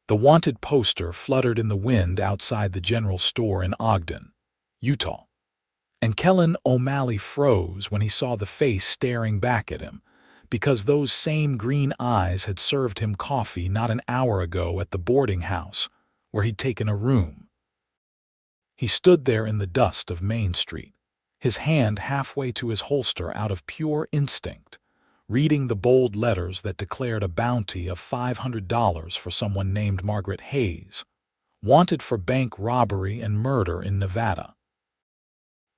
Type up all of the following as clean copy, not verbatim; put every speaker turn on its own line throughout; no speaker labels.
The wanted poster fluttered in the wind outside the general store in Ogden, Utah. And Kellan O'Malley froze when he saw the face staring back at him, because those same green eyes had served him coffee not an hour ago at the boarding house where he'd taken a room. He stood there in the dust of Main Street, his hand halfway to his holster out of pure instinct, reading the bold letters that declared a bounty of $500 for someone named Margaret Hayes, wanted for bank robbery and murder in Nevada.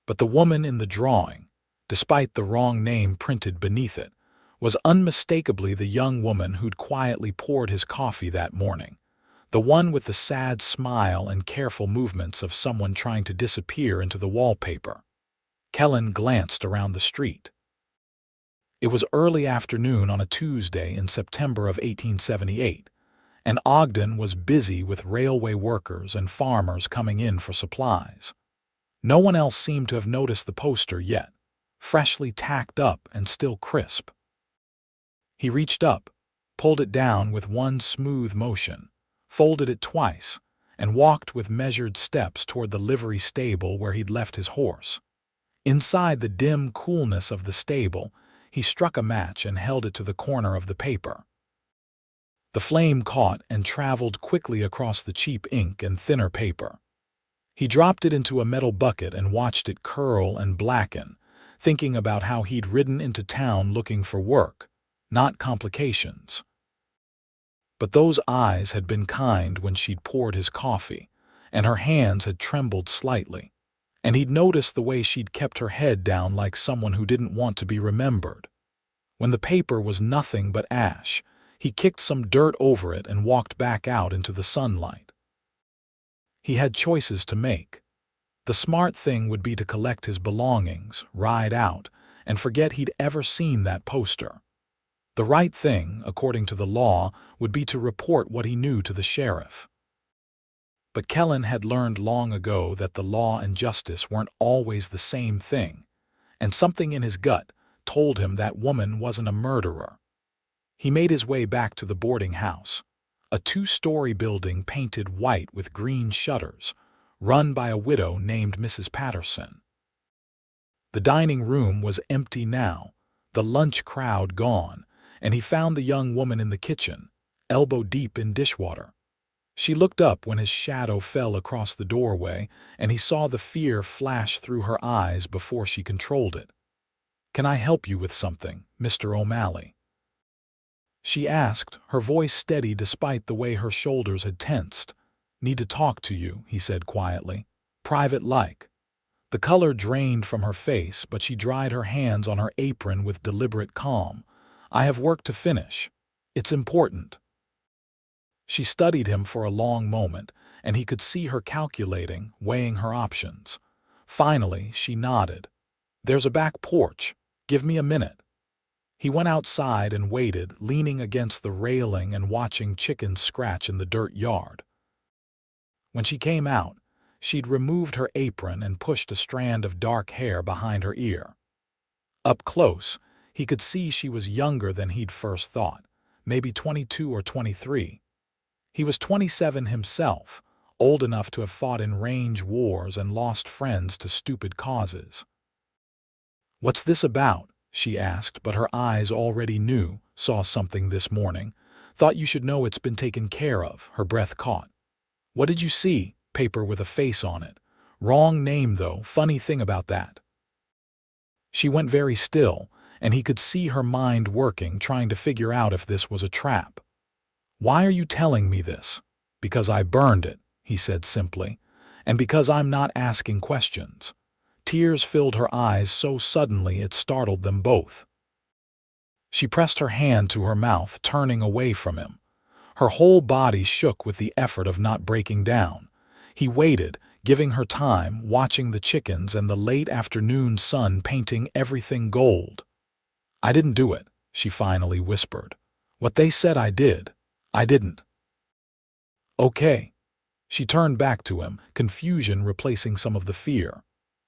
But the woman in the drawing, despite the wrong name printed beneath it, was unmistakably the young woman who'd quietly poured his coffee that morning, the one with the sad smile and careful movements of someone trying to disappear into the wallpaper. Kellan glanced around the street. It was early afternoon on a Tuesday in September of 1878, and Ogden was busy with railway workers and farmers coming in for supplies. No one else seemed to have noticed the poster yet, freshly tacked up and still crisp. He reached up, pulled it down with one smooth motion, folded it twice, and walked with measured steps toward the livery stable where he'd left his horse. Inside the dim coolness of the stable, he struck a match and held it to the corner of the paper. The flame caught and traveled quickly across the cheap ink and thinner paper. He dropped it into a metal bucket and watched it curl and blacken, thinking about how he'd ridden into town looking for work, not complications. But those eyes had been kind when she'd poured his coffee, and her hands had trembled slightly, and he'd noticed the way she'd kept her head down like someone who didn't want to be remembered. When the paper was nothing but ash, he kicked some dirt over it and walked back out into the sunlight. He had choices to make. The smart thing would be to collect his belongings, ride out, and forget he'd ever seen that poster. The right thing, according to the law, would be to report what he knew to the sheriff. But Kellan had learned long ago that the law and justice weren't always the same thing, and something in his gut told him that woman wasn't a murderer. He made his way back to the boarding house, a two-story building painted white with green shutters, run by a widow named Mrs. Patterson. The dining room was empty now, the lunch crowd gone, and he found the young woman in the kitchen, elbow-deep in dishwater. She looked up when his shadow fell across the doorway, and he saw the fear flash through her eyes before she controlled it. "Can I help you with something, Mr. O'Malley?" she asked, her voice steady despite the way her shoulders had tensed. "Need to talk to you," he said quietly. "Private-like." The color drained from her face, but she dried her hands on her apron with deliberate calm. "I have work to finish. It's important." She studied him for a long moment, and he could see her calculating, weighing her options. Finally, she nodded. "There's a back porch. Give me a minute." He went outside and waited, leaning against the railing and watching chickens scratch in the dirt yard. When she came out, she'd removed her apron and pushed a strand of dark hair behind her ear. Up close, he could see she was younger than he'd first thought, maybe 22 or 23. He was 27 himself, old enough to have fought in range wars and lost friends to stupid causes. "What's this about?" she asked, but her eyes already knew, "Saw something this morning. Thought you should know it's been taken care of," her breath caught. "What did you see?" "Paper with a face on it. Wrong name though, funny thing about that." She went very still, and he could see her mind working, trying to figure out if this was a trap. "Why are you telling me this?" "Because I burned it," he said simply, "and because I'm not asking questions." Tears filled her eyes so suddenly it startled them both. She pressed her hand to her mouth, turning away from him. Her whole body shook with the effort of not breaking down. He waited, giving her time, watching the chickens and the late afternoon sun painting everything gold. "I didn't do it," she finally whispered. "What they said I did, I didn't." "Okay." She turned back to him, confusion replacing some of the fear.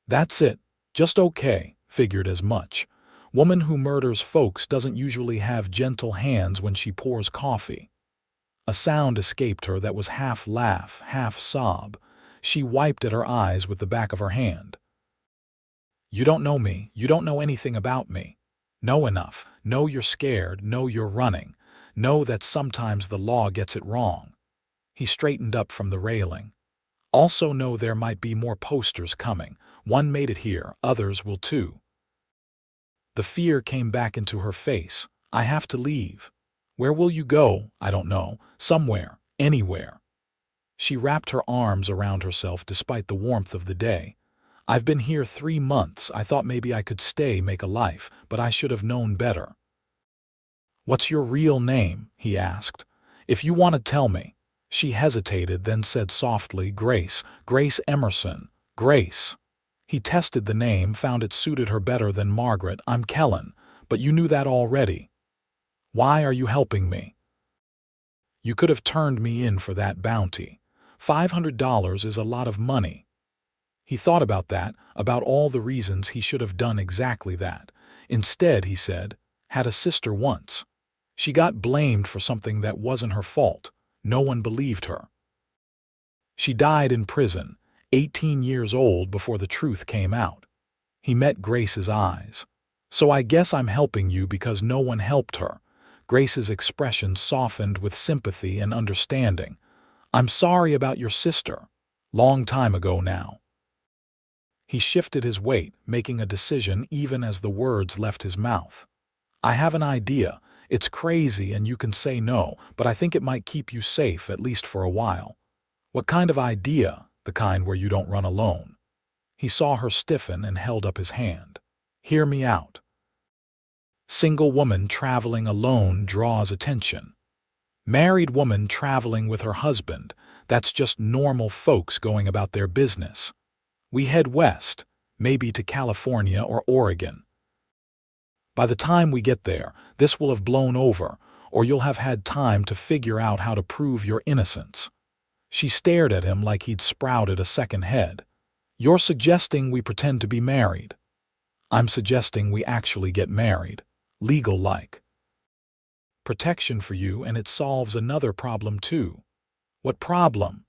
"That's it. Just okay." Figured as much. Woman who murders folks doesn't usually have gentle hands when she pours coffee. A sound escaped her that was half laugh, half sob. She wiped at her eyes with the back of her hand. "You don't know me. You don't know anything about me. Know enough. Know you're scared. Know you're running. Know that sometimes the law gets it wrong." He straightened up from the railing. "Also know there might be more posters coming. One made it here. Others will too." The fear came back into her face. "I have to leave." "Where will you go?" "I don't know. Somewhere. Anywhere." She wrapped her arms around herself despite the warmth of the day. "I've been here 3 months. I thought maybe I could stay, make a life, but I should have known better." "What's your real name?" he asked. "If you want to tell me." She hesitated, then said softly, "Grace. Grace Emerson. Grace." He tested the name, found it suited her better than Margaret. "I'm Kellan, but you knew that already. Why are you helping me?" "You could have turned me in for that bounty. $500 is a lot of money." He thought about that, about all the reasons he should have done exactly that. Instead, he said, "Had a sister once. She got blamed for something that wasn't her fault. No one believed her. She died in prison, 18 years old before the truth came out." He met Grace's eyes. "So I guess I'm helping you because no one helped her." Grace's expression softened with sympathy and understanding. "I'm sorry about your sister. Long time ago now." He shifted his weight, making a decision even as the words left his mouth. "I have an idea. It's crazy and you can say no, but I think it might keep you safe, at least for a while." "What kind of idea?" "The kind where you don't run alone." He saw her stiffen and held up his hand. "Hear me out. Single woman traveling alone draws attention. Married woman traveling with her husband, that's just normal folks going about their business. We head west, maybe to California or Oregon. By the time we get there, this will have blown over, or you'll have had time to figure out how to prove your innocence." She stared at him like he'd sprouted a second head. "You're suggesting we pretend to be married." "I'm suggesting we actually get married. Legal-like. Protection for you, and it solves another problem too." "What problem?"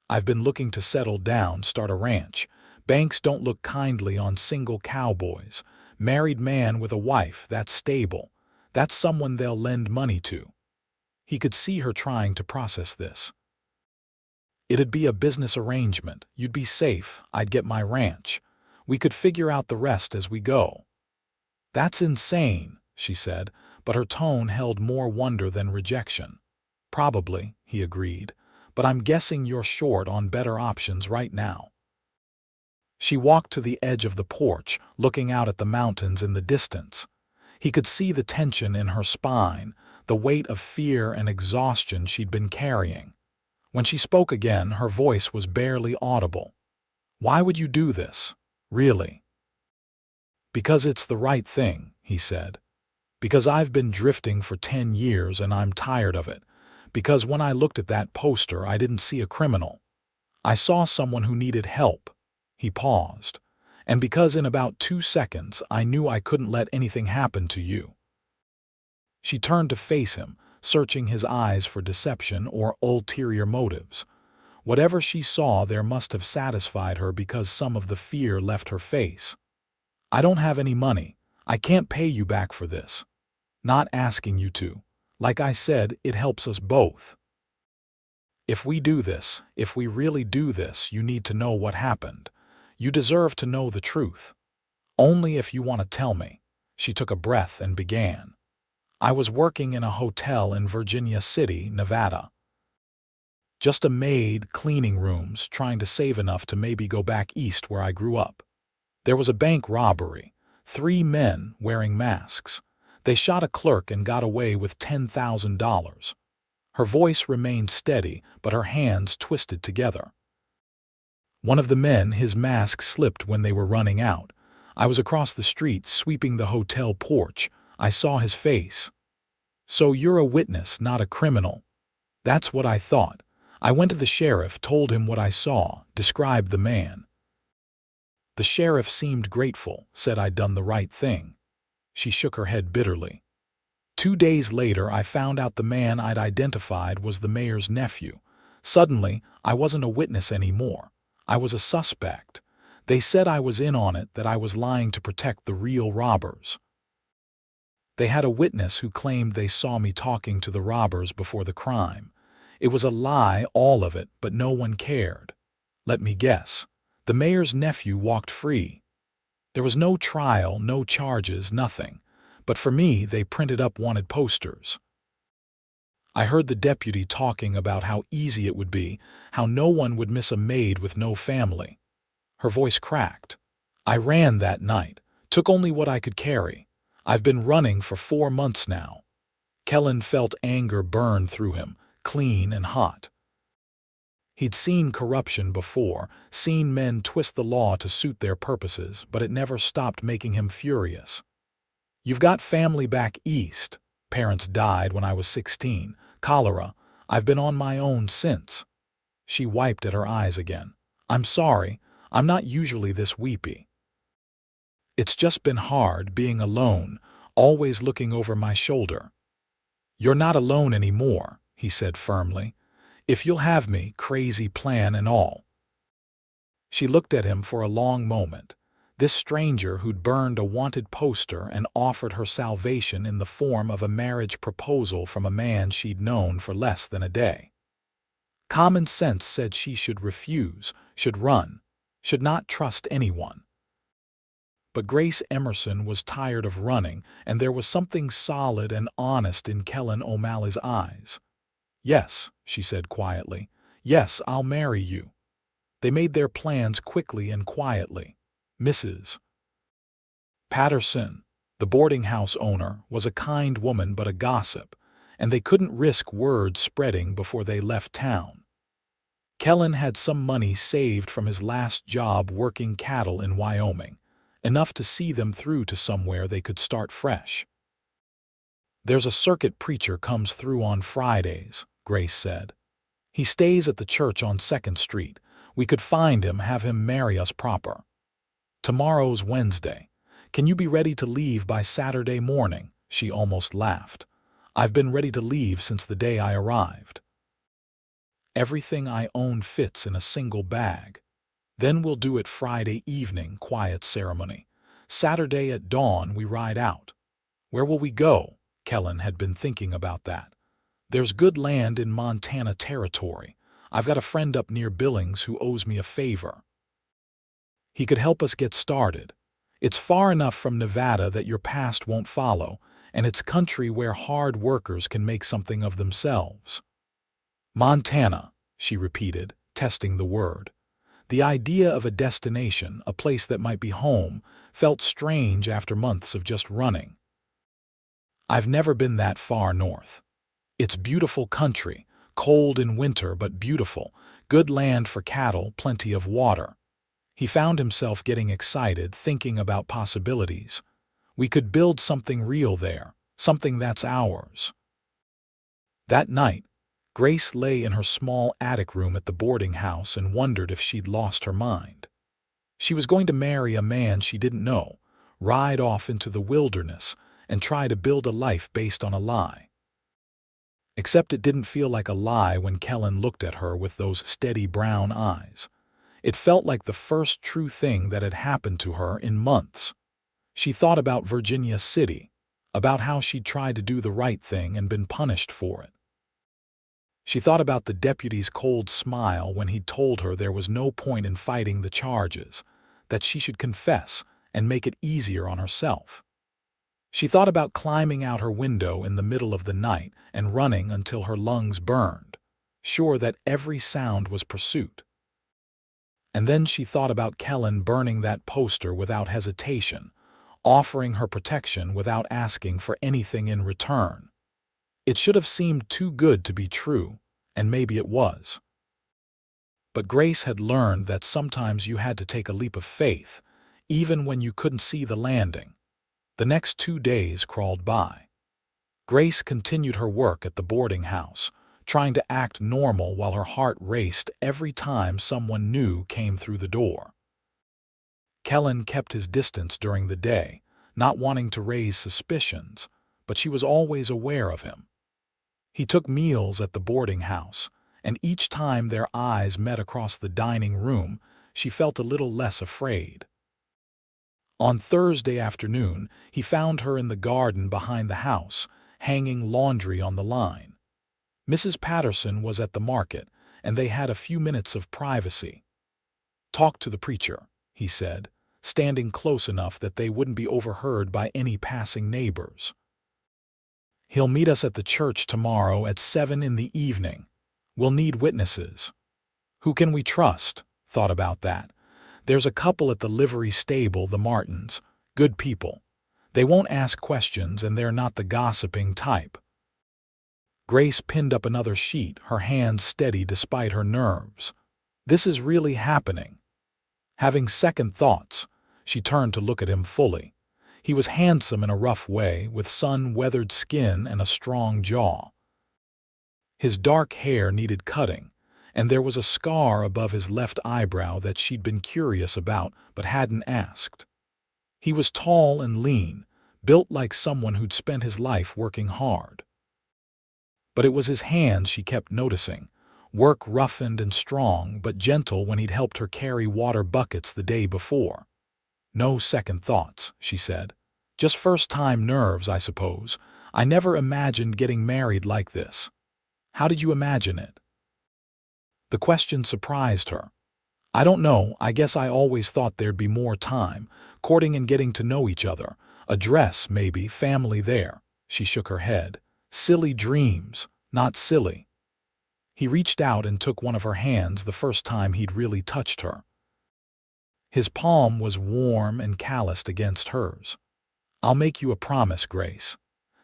"I've been looking to settle down, start a ranch. Banks don't look kindly on single cowboys. Married man with a wife, that's stable. That's someone they'll lend money to." He could see her trying to process this. "It'd be a business arrangement. You'd be safe. I'd get my ranch. We could figure out the rest as we go." "That's insane," she said, but her tone held more wonder than rejection. "Probably," he agreed, "but I'm guessing you're short on better options right now." She walked to the edge of the porch, looking out at the mountains in the distance. He could see the tension in her spine, the weight of fear and exhaustion she'd been carrying. When she spoke again, her voice was barely audible. "Why would you do this? Really?" "Because it's the right thing," he said. "Because I've been drifting for 10 years and I'm tired of it. Because when I looked at that poster, I didn't see a criminal. I saw someone who needed help." He paused. "And because in about 2 seconds, I knew I couldn't let anything happen to you." She turned to face him, searching his eyes for deception or ulterior motives. Whatever she saw there must have satisfied her because some of the fear left her face. "I don't have any money. I can't pay you back for this. Not asking you to. Like I said, it helps us both. If we do this, if we really do this, you need to know what happened. You deserve to know the truth. Only if you want to tell me." She took a breath and began. "I was working in a hotel in Virginia City, Nevada. Just a maid, cleaning rooms, trying to save enough to maybe go back east where I grew up. There was a bank robbery. 3 men wearing masks. They shot a clerk and got away with $10,000. Her voice remained steady, but her hands twisted together. One of the men, his mask slipped when they were running out. I was across the street, sweeping the hotel porch. I saw his face." "So you're a witness, not a criminal." "That's what I thought. I went to the sheriff, told him what I saw, described the man. The sheriff seemed grateful, said I'd done the right thing." She shook her head bitterly. 2 days later, I found out the man I'd identified was the mayor's nephew. Suddenly, I wasn't a witness anymore. I was a suspect. They said I was in on it, that I was lying to protect the real robbers. They had a witness who claimed they saw me talking to the robbers before the crime. It was a lie, all of it, but no one cared. Let me guess. The mayor's nephew walked free. There was no trial, no charges, nothing. But for me, they printed up wanted posters. I heard the deputy talking about how easy it would be, how no one would miss a maid with no family. Her voice cracked. I ran that night, took only what I could carry. I've been running for 4 months now. Kellan felt anger burn through him, clean and hot. He'd seen corruption before, seen men twist the law to suit their purposes, but it never stopped making him furious. You've got family back east. Parents died when I was 16. Cholera. I've been on my own since. She wiped at her eyes again. I'm sorry. I'm not usually this weepy. It's just been hard being alone, always looking over my shoulder. You're not alone anymore, he said firmly. If you'll have me, crazy plan and all. She looked at him for a long moment. This stranger who'd burned a wanted poster and offered her salvation in the form of a marriage proposal from a man she'd known for less than a day. Common sense said she should refuse, should run, should not trust anyone. But Grace Emerson was tired of running, and there was something solid and honest in Kellan O'Malley's eyes. Yes, she said quietly. Yes, I'll marry you. They made their plans quickly and quietly. Mrs. Patterson, the boarding house owner, was a kind woman but a gossip, and they couldn't risk word spreading before they left town. Kellan had some money saved from his last job working cattle in Wyoming, enough to see them through to somewhere they could start fresh. There's a circuit preacher comes through on Fridays, Grace said. He stays at the church on 2nd Street. We could find him, have him marry us proper. Tomorrow's Wednesday. Can you be ready to leave by Saturday morning? She almost laughed. I've been ready to leave since the day I arrived. Everything I own fits in a single bag. Then we'll do it Friday evening, quiet ceremony. Saturday at dawn we ride out. Where will we go? Kellan had been thinking about that. There's good land in Montana Territory. I've got a friend up near Billings who owes me a favor. He could help us get started. It's far enough from Nevada that your past won't follow, and it's country where hard workers can make something of themselves. Montana, she repeated, testing the word. The idea of a destination, a place that might be home, felt strange after months of just running. I've never been that far north. It's beautiful country, cold in winter but beautiful, good land for cattle, plenty of water. He found himself getting excited, thinking about possibilities. We could build something real there, something that's ours. That night, Grace lay in her small attic room at the boarding house and wondered if she'd lost her mind. She was going to marry a man she didn't know, ride off into the wilderness, and try to build a life based on a lie. Except it didn't feel like a lie when Kellan looked at her with those steady brown eyes. It felt like the first true thing that had happened to her in months. She thought about Virginia City, about how she'd tried to do the right thing and been punished for it. She thought about the deputy's cold smile when he'd told her there was no point in fighting the charges, that she should confess and make it easier on herself. She thought about climbing out her window in the middle of the night and running until her lungs burned, sure that every sound was pursuit. And then she thought about Kellan burning that poster without hesitation, offering her protection without asking for anything in return. It should have seemed too good to be true, and maybe it was. But Grace had learned that sometimes you had to take a leap of faith, even when you couldn't see the landing. The next 2 days crawled by. Grace continued her work at the boarding house, trying to act normal while her heart raced every time someone new came through the door. Kellan kept his distance during the day, not wanting to raise suspicions, but she was always aware of him. He took meals at the boarding house, and each time their eyes met across the dining room, she felt a little less afraid. On Thursday afternoon, he found her in the garden behind the house, hanging laundry on the line. Mrs. Patterson was at the market, and they had a few minutes of privacy. "Talk to the preacher," he said, standing close enough that they wouldn't be overheard by any passing neighbors. "He'll meet us at the church tomorrow at 7 in the evening. We'll need witnesses." "Who can we trust?" Thought about that. "There's a couple at the livery stable, the Martins. Good people. They won't ask questions, and they're not the gossiping type." Grace pinned up another sheet, her hands steady despite her nerves. This is really happening. Having second thoughts, she turned to look at him fully. He was handsome in a rough way, with sun-weathered skin and a strong jaw. His dark hair needed cutting, and there was a scar above his left eyebrow that she'd been curious about but hadn't asked. He was tall and lean, built like someone who'd spent his life working hard. But it was his hands she kept noticing, work roughened and strong but gentle when he'd helped her carry water buckets the day before. "No second thoughts," she said. "Just first-time nerves, I suppose. I never imagined getting married like this." "How did you imagine it?" The question surprised her. "I don't know, I guess I always thought there'd be more time, courting and getting to know each other. A dress, maybe, family there." She shook her head. "Silly dreams, not silly." He reached out and took one of her hands the first time he'd really touched her. His palm was warm and calloused against hers. "I'll make you a promise, Grace.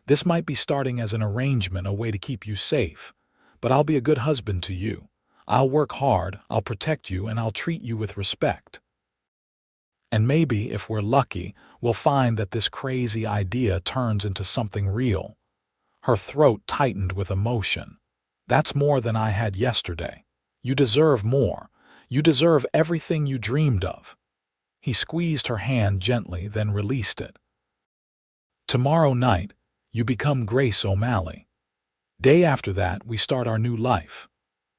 This might be starting as an arrangement, a way to keep you safe, but I'll be a good husband to you. I'll work hard, I'll protect you, and I'll treat you with respect. And maybe, if we're lucky, we'll find that this crazy idea turns into something real." Her throat tightened with emotion. "That's more than I had yesterday. You deserve more. You deserve everything you dreamed of." He squeezed her hand gently, then released it. "Tomorrow night, you become Grace O'Malley. Day after that, we start our new life."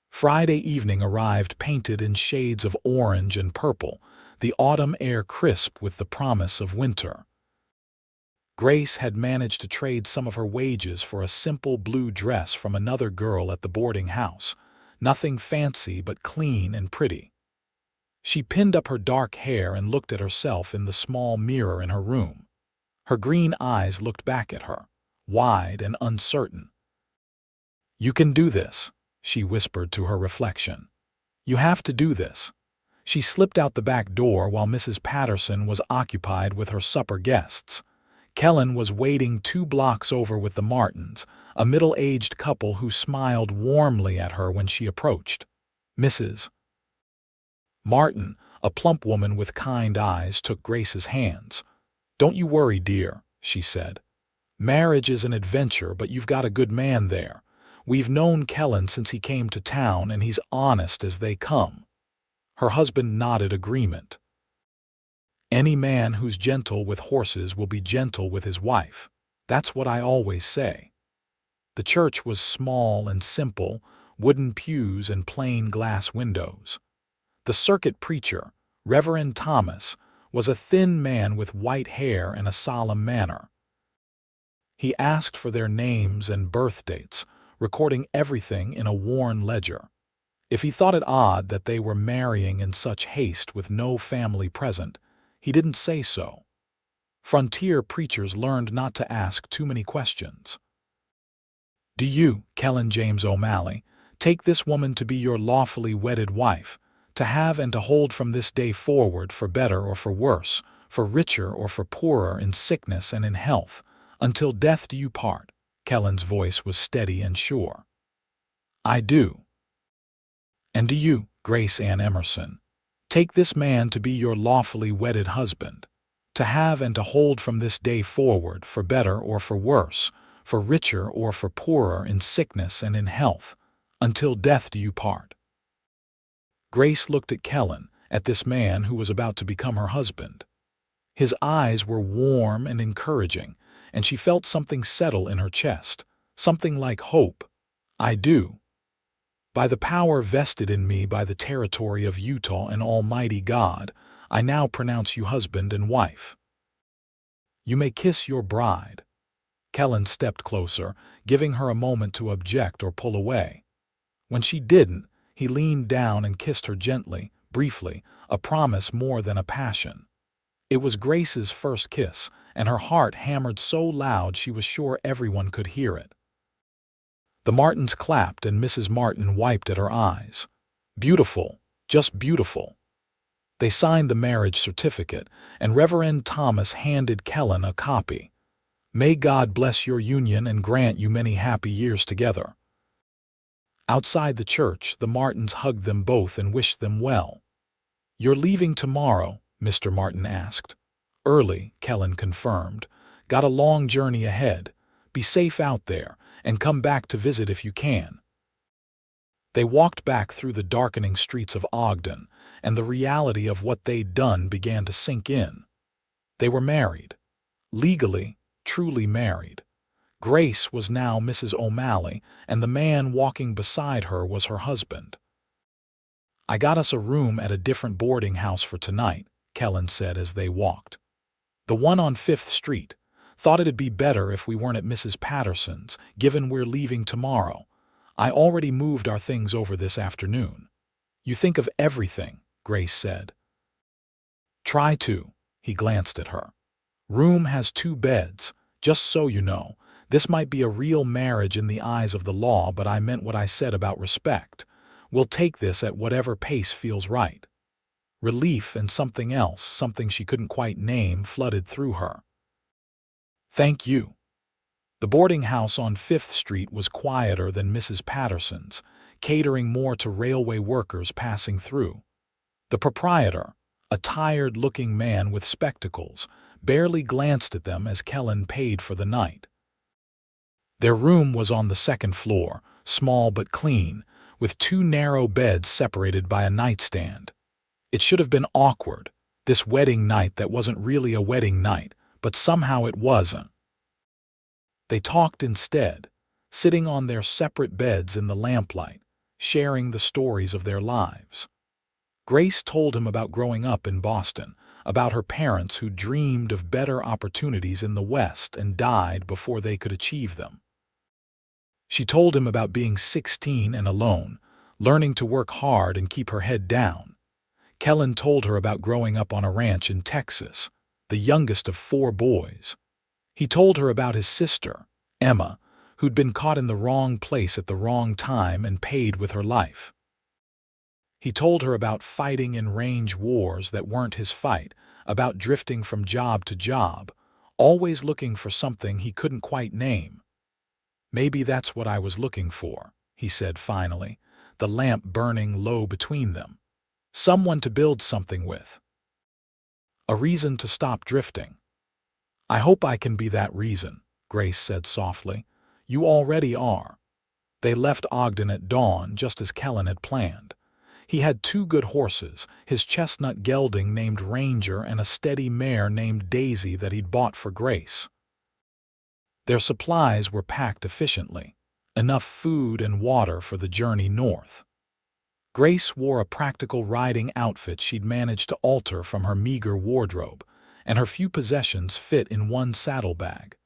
Friday evening arrived painted in shades of orange and purple, the autumn air crisp with the promise of winter. Grace had managed to trade some of her wages for a simple blue dress from another girl at the boarding house, nothing fancy but clean and pretty. She pinned up her dark hair and looked at herself in the small mirror in her room. Her green eyes looked back at her, wide and uncertain. "You can do this," she whispered to her reflection. "You have to do this." She slipped out the back door while Mrs. Patterson was occupied with her supper guests. Kellan was waiting 2 blocks over with the Martins, a middle-aged couple who smiled warmly at her when she approached. Mrs. Martin, a plump woman with kind eyes, took Grace's hands. "Don't you worry, dear," she said. "Marriage is an adventure, but you've got a good man there. We've known Kellan since he came to town, and he's honest as they come." Her husband nodded agreement. "Any man who's gentle with horses will be gentle with his wife. That's what I always say." The church was small and simple, wooden pews and plain glass windows. The circuit preacher, Reverend Thomas, was a thin man with white hair and a solemn manner. He asked for their names and birth dates, recording everything in a worn ledger. If he thought it odd that they were marrying in such haste with no family present, he didn't say so. Frontier preachers learned not to ask too many questions. "Do you, Kellan James O'Malley, take this woman to be your lawfully wedded wife, to have and to hold from this day forward, for better or for worse, for richer or for poorer, in sickness and in health, until death do you part?" Kellan's voice was steady and sure. "I do." "And do you, Grace Ann Emerson, take this man to be your lawfully wedded husband, to have and to hold from this day forward, for better or for worse, for richer or for poorer, in sickness and in health, until death do you part?" Grace looked at Kellan, at this man who was about to become her husband. His eyes were warm and encouraging, and she felt something settle in her chest, something like hope. "I do. By the power vested in me by the territory of Utah and Almighty God, I now pronounce you husband and wife. You may kiss your bride." Kellan stepped closer, giving her a moment to object or pull away. When she didn't, he leaned down and kissed her gently, briefly, a promise more than a passion. It was Grace's first kiss, and her heart hammered so loud she was sure everyone could hear it. The Martins clapped and Mrs. Martin wiped at her eyes. Beautiful, just beautiful. They signed the marriage certificate, and Reverend Thomas handed Kellan a copy. "May God bless your union and grant you many happy years together." Outside the church, the Martins hugged them both and wished them well. "You're leaving tomorrow?" Mr. Martin asked. "Early," Kellan confirmed. "Got a long journey ahead. Be safe out there, and come back to visit if you can." They walked back through the darkening streets of Ogden, and the reality of what they'd done began to sink in. They were married. Legally, truly married. Grace was now Mrs. O'Malley, and the man walking beside her was her husband. "I got us a room at a different boarding house for tonight," Kellan said as they walked. "The one on 5th Street. Thought it'd be better if we weren't at Mrs. Patterson's, given we're leaving tomorrow. I already moved our things over this afternoon." "You think of everything," Grace said. "Try to." He glanced at her. "Room has 2 beds. Just so you know, this might be a real marriage in the eyes of the law, but I meant what I said about respect. We'll take this at whatever pace feels right." Relief and something else, something she couldn't quite name, flooded through her. "Thank you." The boarding house on 5th Street was quieter than Mrs. Patterson's, catering more to railway workers passing through. The proprietor, a tired-looking man with spectacles, barely glanced at them as Kellan paid for the night. Their room was on the 2nd floor, small but clean, with 2 narrow beds separated by a nightstand. It should have been awkward, this wedding night that wasn't really a wedding night, but somehow it wasn't. They talked instead, sitting on their separate beds in the lamplight, sharing the stories of their lives. Grace told him about growing up in Boston, about her parents who dreamed of better opportunities in the West and died before they could achieve them. She told him about being 16 and alone, learning to work hard and keep her head down. Kellan told her about growing up on a ranch in Texas, the youngest of 4 boys. He told her about his sister, Emma, who'd been caught in the wrong place at the wrong time and paid with her life. He told her about fighting in range wars that weren't his fight, about drifting from job to job, always looking for something he couldn't quite name. "Maybe that's what I was looking for," he said finally, the lamp burning low between them. "Someone to build something with. A reason to stop drifting." "I hope I can be that reason," Grace said softly. "You already are." They left Ogden at dawn, just as Kellan had planned. He had 2 good horses, his chestnut gelding named Ranger and a steady mare named Daisy that he'd bought for Grace. Their supplies were packed efficiently, enough food and water for the journey north. Grace wore a practical riding outfit she'd managed to alter from her meager wardrobe, and her few possessions fit in one saddlebag.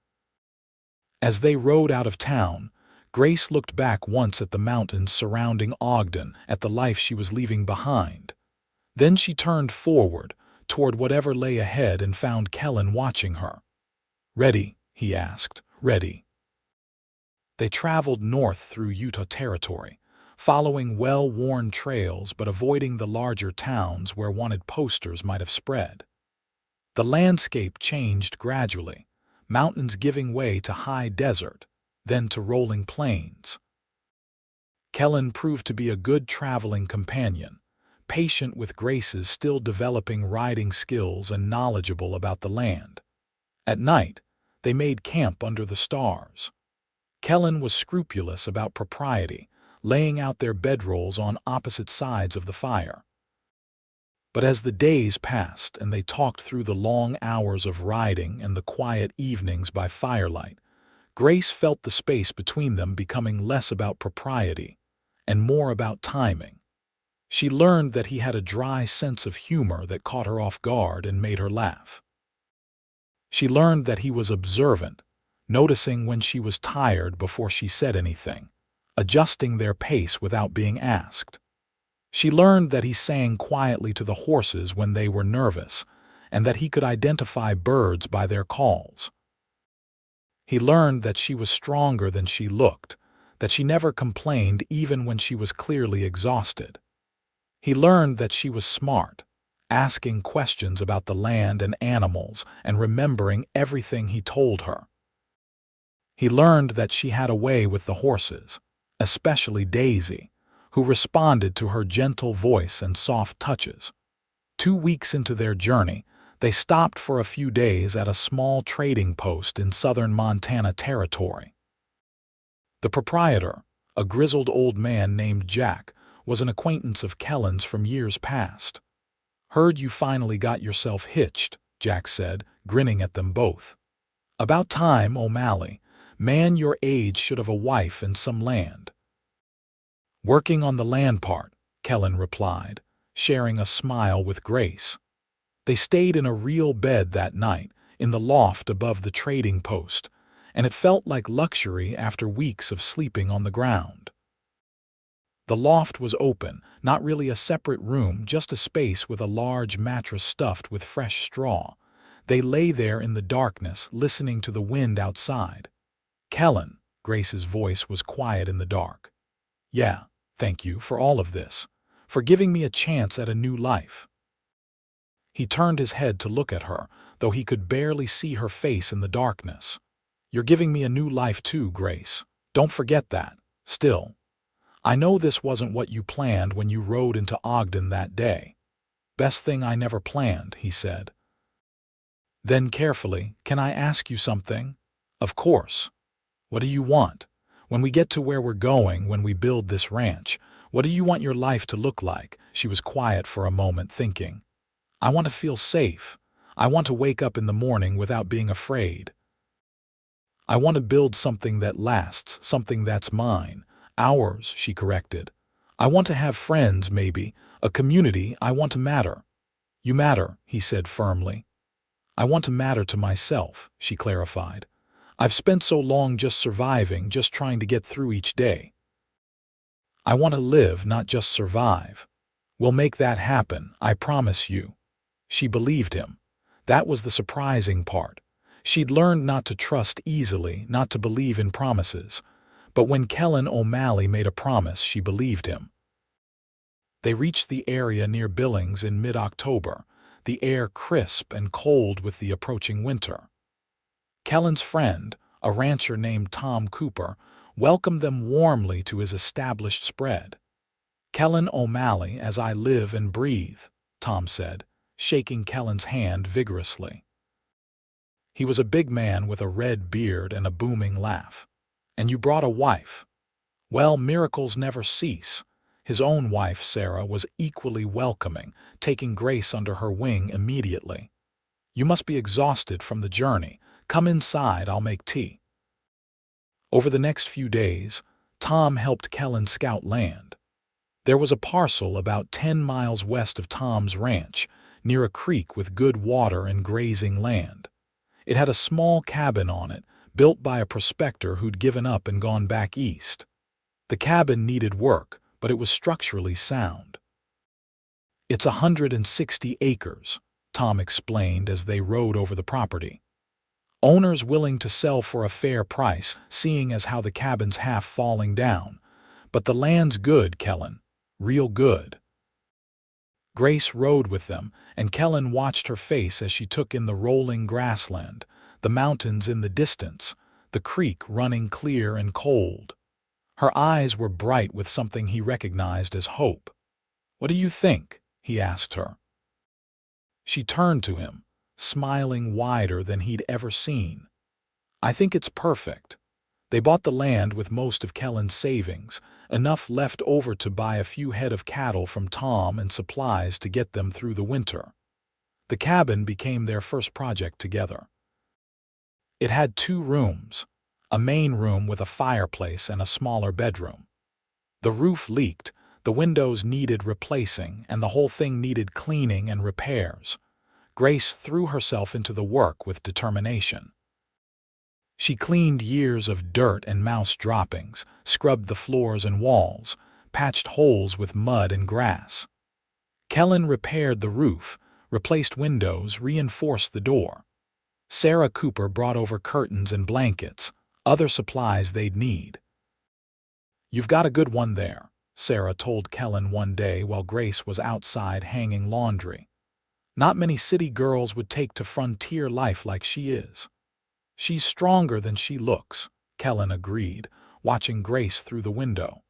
As they rode out of town, Grace looked back once at the mountains surrounding Ogden, at the life she was leaving behind. Then she turned forward, toward whatever lay ahead, and found Kellan watching her. "Ready?" he asked. "Ready." They traveled north through Utah territory, following well-worn trails but avoiding the larger towns where wanted posters might have spread. The landscape changed gradually, mountains giving way to high desert, then to rolling plains. Kellan proved to be a good traveling companion, patient with Grace's still developing riding skills and knowledgeable about the land. At night, they made camp under the stars. Kellan was scrupulous about propriety, laying out their bedrolls on opposite sides of the fire. But as the days passed and they talked through the long hours of riding and the quiet evenings by firelight, Grace felt the space between them becoming less about propriety and more about timing. She learned that he had a dry sense of humor that caught her off guard and made her laugh. She learned that he was observant, noticing when she was tired before she said anything, adjusting their pace without being asked. She learned that he sang quietly to the horses when they were nervous, and that he could identify birds by their calls. He learned that she was stronger than she looked, that she never complained even when she was clearly exhausted. He learned that she was smart, asking questions about the land and animals and remembering everything he told her. He learned that she had a way with the horses, especially Daisy, who responded to her gentle voice and soft touches. 2 weeks into their journey, they stopped for a few days at a small trading post in southern Montana Territory. The proprietor, a grizzled old man named Jack, was an acquaintance of Kellan's from years past. "Heard you finally got yourself hitched," Jack said, grinning at them both. "About time, O'Malley. Man your age should have a wife and some land." "Working on the land part," Kellan replied, sharing a smile with Grace. They stayed in a real bed that night, in the loft above the trading post, and it felt like luxury after weeks of sleeping on the ground. The loft was open, not really a separate room, just a space with a large mattress stuffed with fresh straw. They lay there in the darkness, listening to the wind outside. "Kellan," Grace's voice was quiet in the dark. "Yeah, thank you for all of this, for giving me a chance at a new life." He turned his head to look at her, though he could barely see her face in the darkness. "You're giving me a new life too, Grace. Don't forget that. Still, I know this wasn't what you planned when you rode into Ogden that day." "Best thing I never planned," he said. Then carefully, "Can I ask you something?" "Of course." "What do you want? When we get to where we're going, when we build this ranch, what do you want your life to look like?" She was quiet for a moment, thinking. "I want to feel safe. I want to wake up in the morning without being afraid. I want to build something that lasts, something that's mine. Ours," she corrected. "I want to have friends, maybe, a community. I want to matter." "You matter," he said firmly. "I want to matter to myself," she clarified. "I've spent so long just surviving, just trying to get through each day. I want to live, not just survive. We'll make that happen, I promise you." She believed him. That was the surprising part. She'd learned not to trust easily, not to believe in promises. But when Kellan O'Malley made a promise, she believed him. They reached the area near Billings in mid-October, the air crisp and cold with the approaching winter. Kellan's friend, a rancher named Tom Cooper, welcomed them warmly to his established spread. "Kellan O'Malley, as I live and breathe," Tom said, shaking Kellan's hand vigorously. He was a big man with a red beard and a booming laugh. "And you brought a wife." Well, miracles never cease. His own wife, Sarah, was equally welcoming, taking Grace under her wing immediately. "You must be exhausted from the journey. Come inside, I'll make tea." Over the next few days, Tom helped Kellan scout land. There was a parcel about 10 miles west of Tom's ranch, near a creek with good water and grazing land. It had a small cabin on it, built by a prospector who'd given up and gone back east. The cabin needed work, but it was structurally sound. "It's 160 acres, Tom explained as they rode over the property. "Owners willing to sell for a fair price, seeing as how the cabin's half falling down. But the land's good, Kellan. Real good." Grace rode with them, and Kellan watched her face as she took in the rolling grassland, the mountains in the distance, the creek running clear and cold. Her eyes were bright with something he recognized as hope. "What do you think?" he asked her. She turned to him, smiling wider than he'd ever seen. "I think it's perfect. They bought the land with most of Kellan's savings, enough left over to buy a few head of cattle from Tom and supplies to get them through the winter. The cabin became their first project together. It had 2 rooms, a main room with a fireplace and a smaller bedroom. The roof leaked, the windows needed replacing, and the whole thing needed cleaning and repairs. Grace threw herself into the work with determination. She cleaned years of dirt and mouse droppings, scrubbed the floors and walls, patched holes with mud and grass. Kellan repaired the roof, replaced windows, reinforced the door. Sarah Cooper brought over curtains and blankets, other supplies they'd need. "You've got a good one there," Sarah told Kellan one day while Grace was outside hanging laundry. "Not many city girls would take to frontier life like she is." "She's stronger than she looks," Kellan agreed, watching Grace through the window.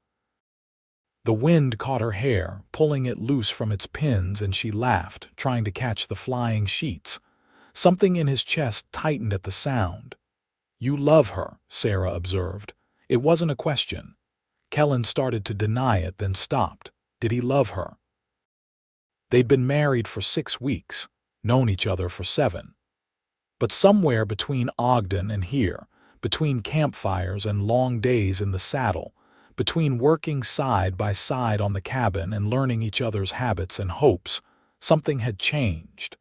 The wind caught her hair, pulling it loose from its pins, and she laughed, trying to catch the flying sheets. Something in his chest tightened at the sound. "You love her," Sarah observed. It wasn't a question. Kellan started to deny it, then stopped. Did he love her? They'd been married for 6 weeks, known each other for 7. But somewhere between Ogden and here, between campfires and long days in the saddle, between working side by side on the cabin and learning each other's habits and hopes, something had changed.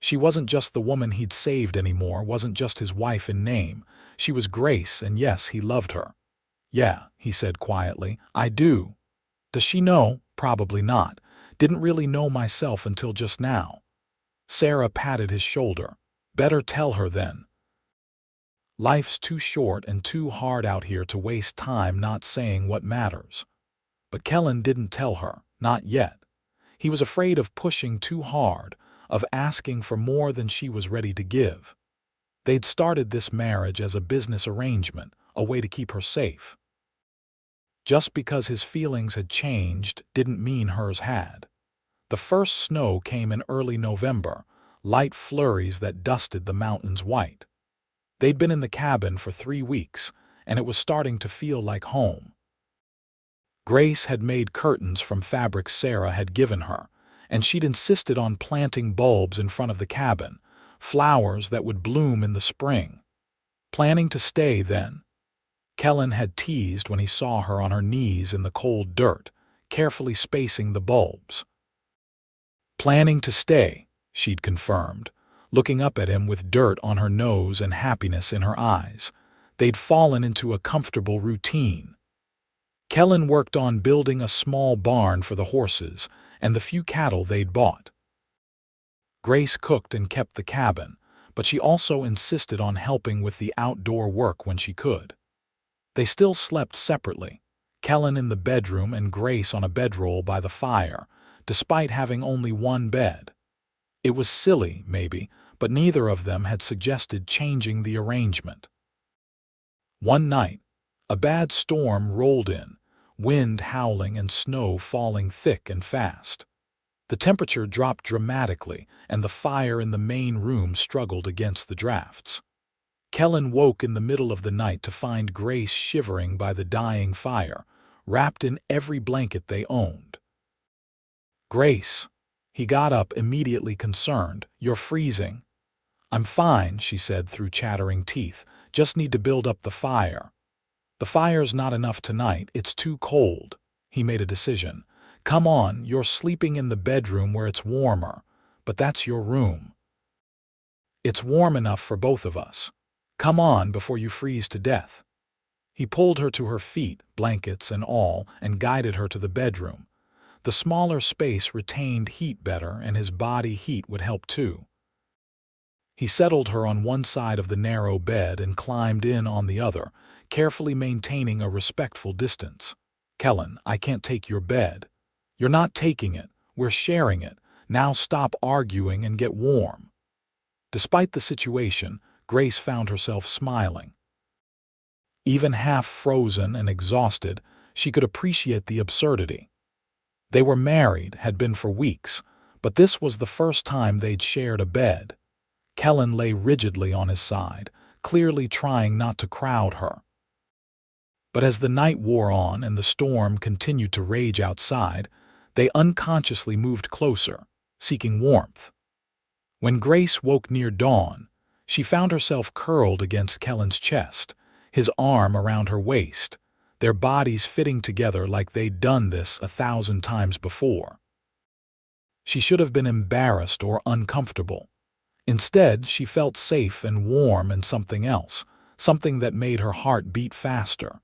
She wasn't just the woman he'd saved anymore, wasn't just his wife in name. She was Grace, and yes, he loved her. "Yeah," he said quietly, "I do." "Does she know?" "Probably not. Didn't really know myself until just now." Sarah patted his shoulder. "Better tell her then. Life's too short and too hard out here to waste time not saying what matters." But Kellan didn't tell her, not yet. He was afraid of pushing too hard, of asking for more than she was ready to give. They'd started this marriage as a business arrangement, a way to keep her safe. Just because his feelings had changed didn't mean hers had. The first snow came in early November, light flurries that dusted the mountains white. They'd been in the cabin for 3 weeks, and it was starting to feel like home. Grace had made curtains from fabric Sarah had given her, and she'd insisted on planting bulbs in front of the cabin, flowers that would bloom in the spring. Planning to stay then. Kellan had teased when he saw her on her knees in the cold dirt, carefully spacing the bulbs. "Planning to stay," she'd confirmed, looking up at him with dirt on her nose and happiness in her eyes. They'd fallen into a comfortable routine. Kellan worked on building a small barn for the horses and the few cattle they'd bought. Grace cooked and kept the cabin, but she also insisted on helping with the outdoor work when she could. They still slept separately, Kellan in the bedroom and Grace on a bedroll by the fire, despite having only one bed. It was silly, maybe, but neither of them had suggested changing the arrangement. One night, a bad storm rolled in, wind howling and snow falling thick and fast. The temperature dropped dramatically, and the fire in the main room struggled against the drafts. Kellan woke in the middle of the night to find Grace shivering by the dying fire, wrapped in every blanket they owned. "Grace." He got up, immediately concerned. "You're freezing." "I'm fine," she said through chattering teeth. "Just need to build up the fire." "The fire's not enough tonight. It's too cold." He made a decision. "Come on, you're sleeping in the bedroom where it's warmer. But that's your room. It's warm enough for both of us. Come on before you freeze to death." He pulled her to her feet, blankets and all, and guided her to the bedroom. The smaller space retained heat better, and his body heat would help too. He settled her on one side of the narrow bed and climbed in on the other, carefully maintaining a respectful distance. "Kellan, I can't take your bed." "You're not taking it. We're sharing it. Now stop arguing and get warm." Despite the situation, Grace found herself smiling. Even half frozen and exhausted, she could appreciate the absurdity. They were married, had been for weeks, but this was the first time they'd shared a bed. Kellan lay rigidly on his side, clearly trying not to crowd her. But as the night wore on and the storm continued to rage outside, they unconsciously moved closer, seeking warmth. When Grace woke near dawn, she found herself curled against Kellan's chest, his arm around her waist, their bodies fitting together like they'd done this 1,000 times before. She should have been embarrassed or uncomfortable. Instead, she felt safe and warm and something else, something that made her heart beat faster.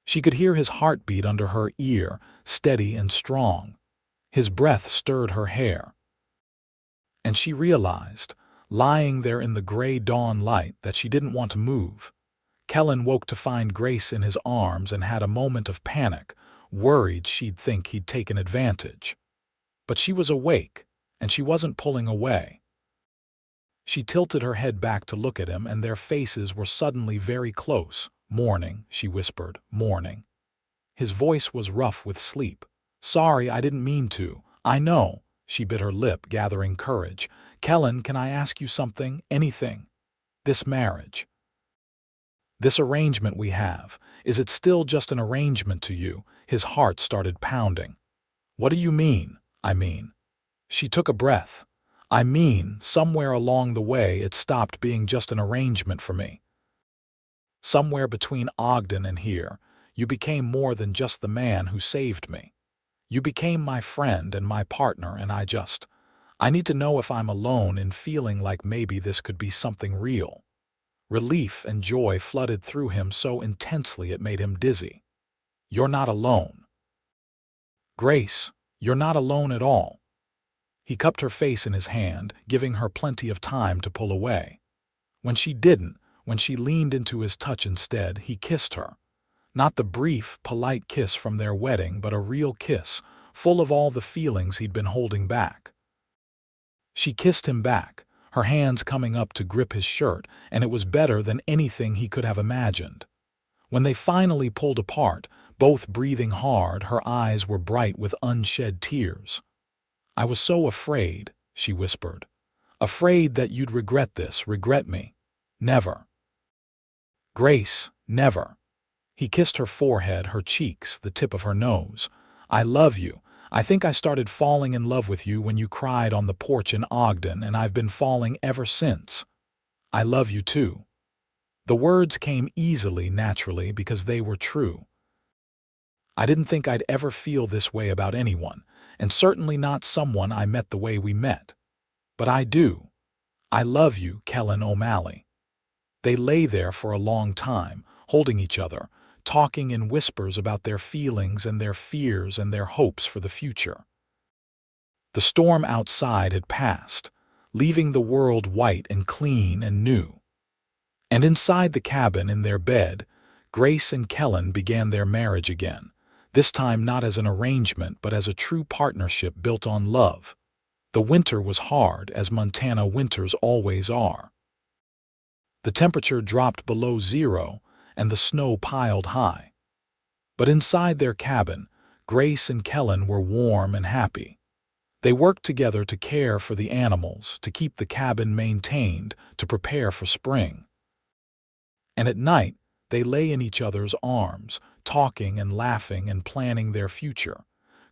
She could hear his heartbeat under her ear, steady and strong. His breath stirred her hair. And she realized, lying there in the gray dawn light, that she didn't want to move. Kellan woke to find Grace in his arms and had a moment of panic, worried she'd think he'd taken advantage. But she was awake, and she wasn't pulling away. She tilted her head back to look at him, and their faces were suddenly very close. "Morning," she whispered, "morning." His voice was rough with sleep. "Sorry, I didn't mean to. I know." She bit her lip, gathering courage. "Kellan, can I ask you something? Anything? This marriage, this arrangement we have, is it still just an arrangement to you?" His heart started pounding. "What do you mean?" "I mean." She took a breath. "I mean, somewhere along the way it stopped being just an arrangement for me. Somewhere between Ogden and here, you became more than just the man who saved me. You became my friend and my partner, and I need to know if I'm alone in feeling like maybe this could be something real." Relief and joy flooded through him so intensely it made him dizzy. "You're not alone. Grace, you're not alone at all." He cupped her face in his hand, giving her plenty of time to pull away. When she didn't, when she leaned into his touch instead, he kissed her. Not the brief, polite kiss from their wedding, but a real kiss, full of all the feelings he'd been holding back. She kissed him back, her hands coming up to grip his shirt, and it was better than anything he could have imagined. When they finally pulled apart, both breathing hard, her eyes were bright with unshed tears. "I was so afraid," she whispered. "Afraid that you'd regret this, regret me. Never. Grace, never." He kissed her forehead, her cheeks, the tip of her nose. "I love you. I think I started falling in love with you when you cried on the porch in Ogden, and I've been falling ever since. I love you too." The words came easily, naturally, because they were true. "I didn't think I'd ever feel this way about anyone, and certainly not someone I met the way we met. But I do. I love you, Kellan O'Malley." They lay there for a long time, holding each other, talking in whispers about their feelings and their fears and their hopes for the future. The storm outside had passed, leaving the world white and clean and new. And inside the cabin, in their bed, Grace and Kellan began their marriage again, this time not as an arrangement but as a true partnership built on love. The winter was hard, as Montana winters always are. The temperature dropped below zero, and the snow piled high. But inside their cabin, Grace and Kellan were warm and happy. They worked together to care for the animals, to keep the cabin maintained, to prepare for spring. And at night, they lay in each other's arms, talking and laughing and planning their future.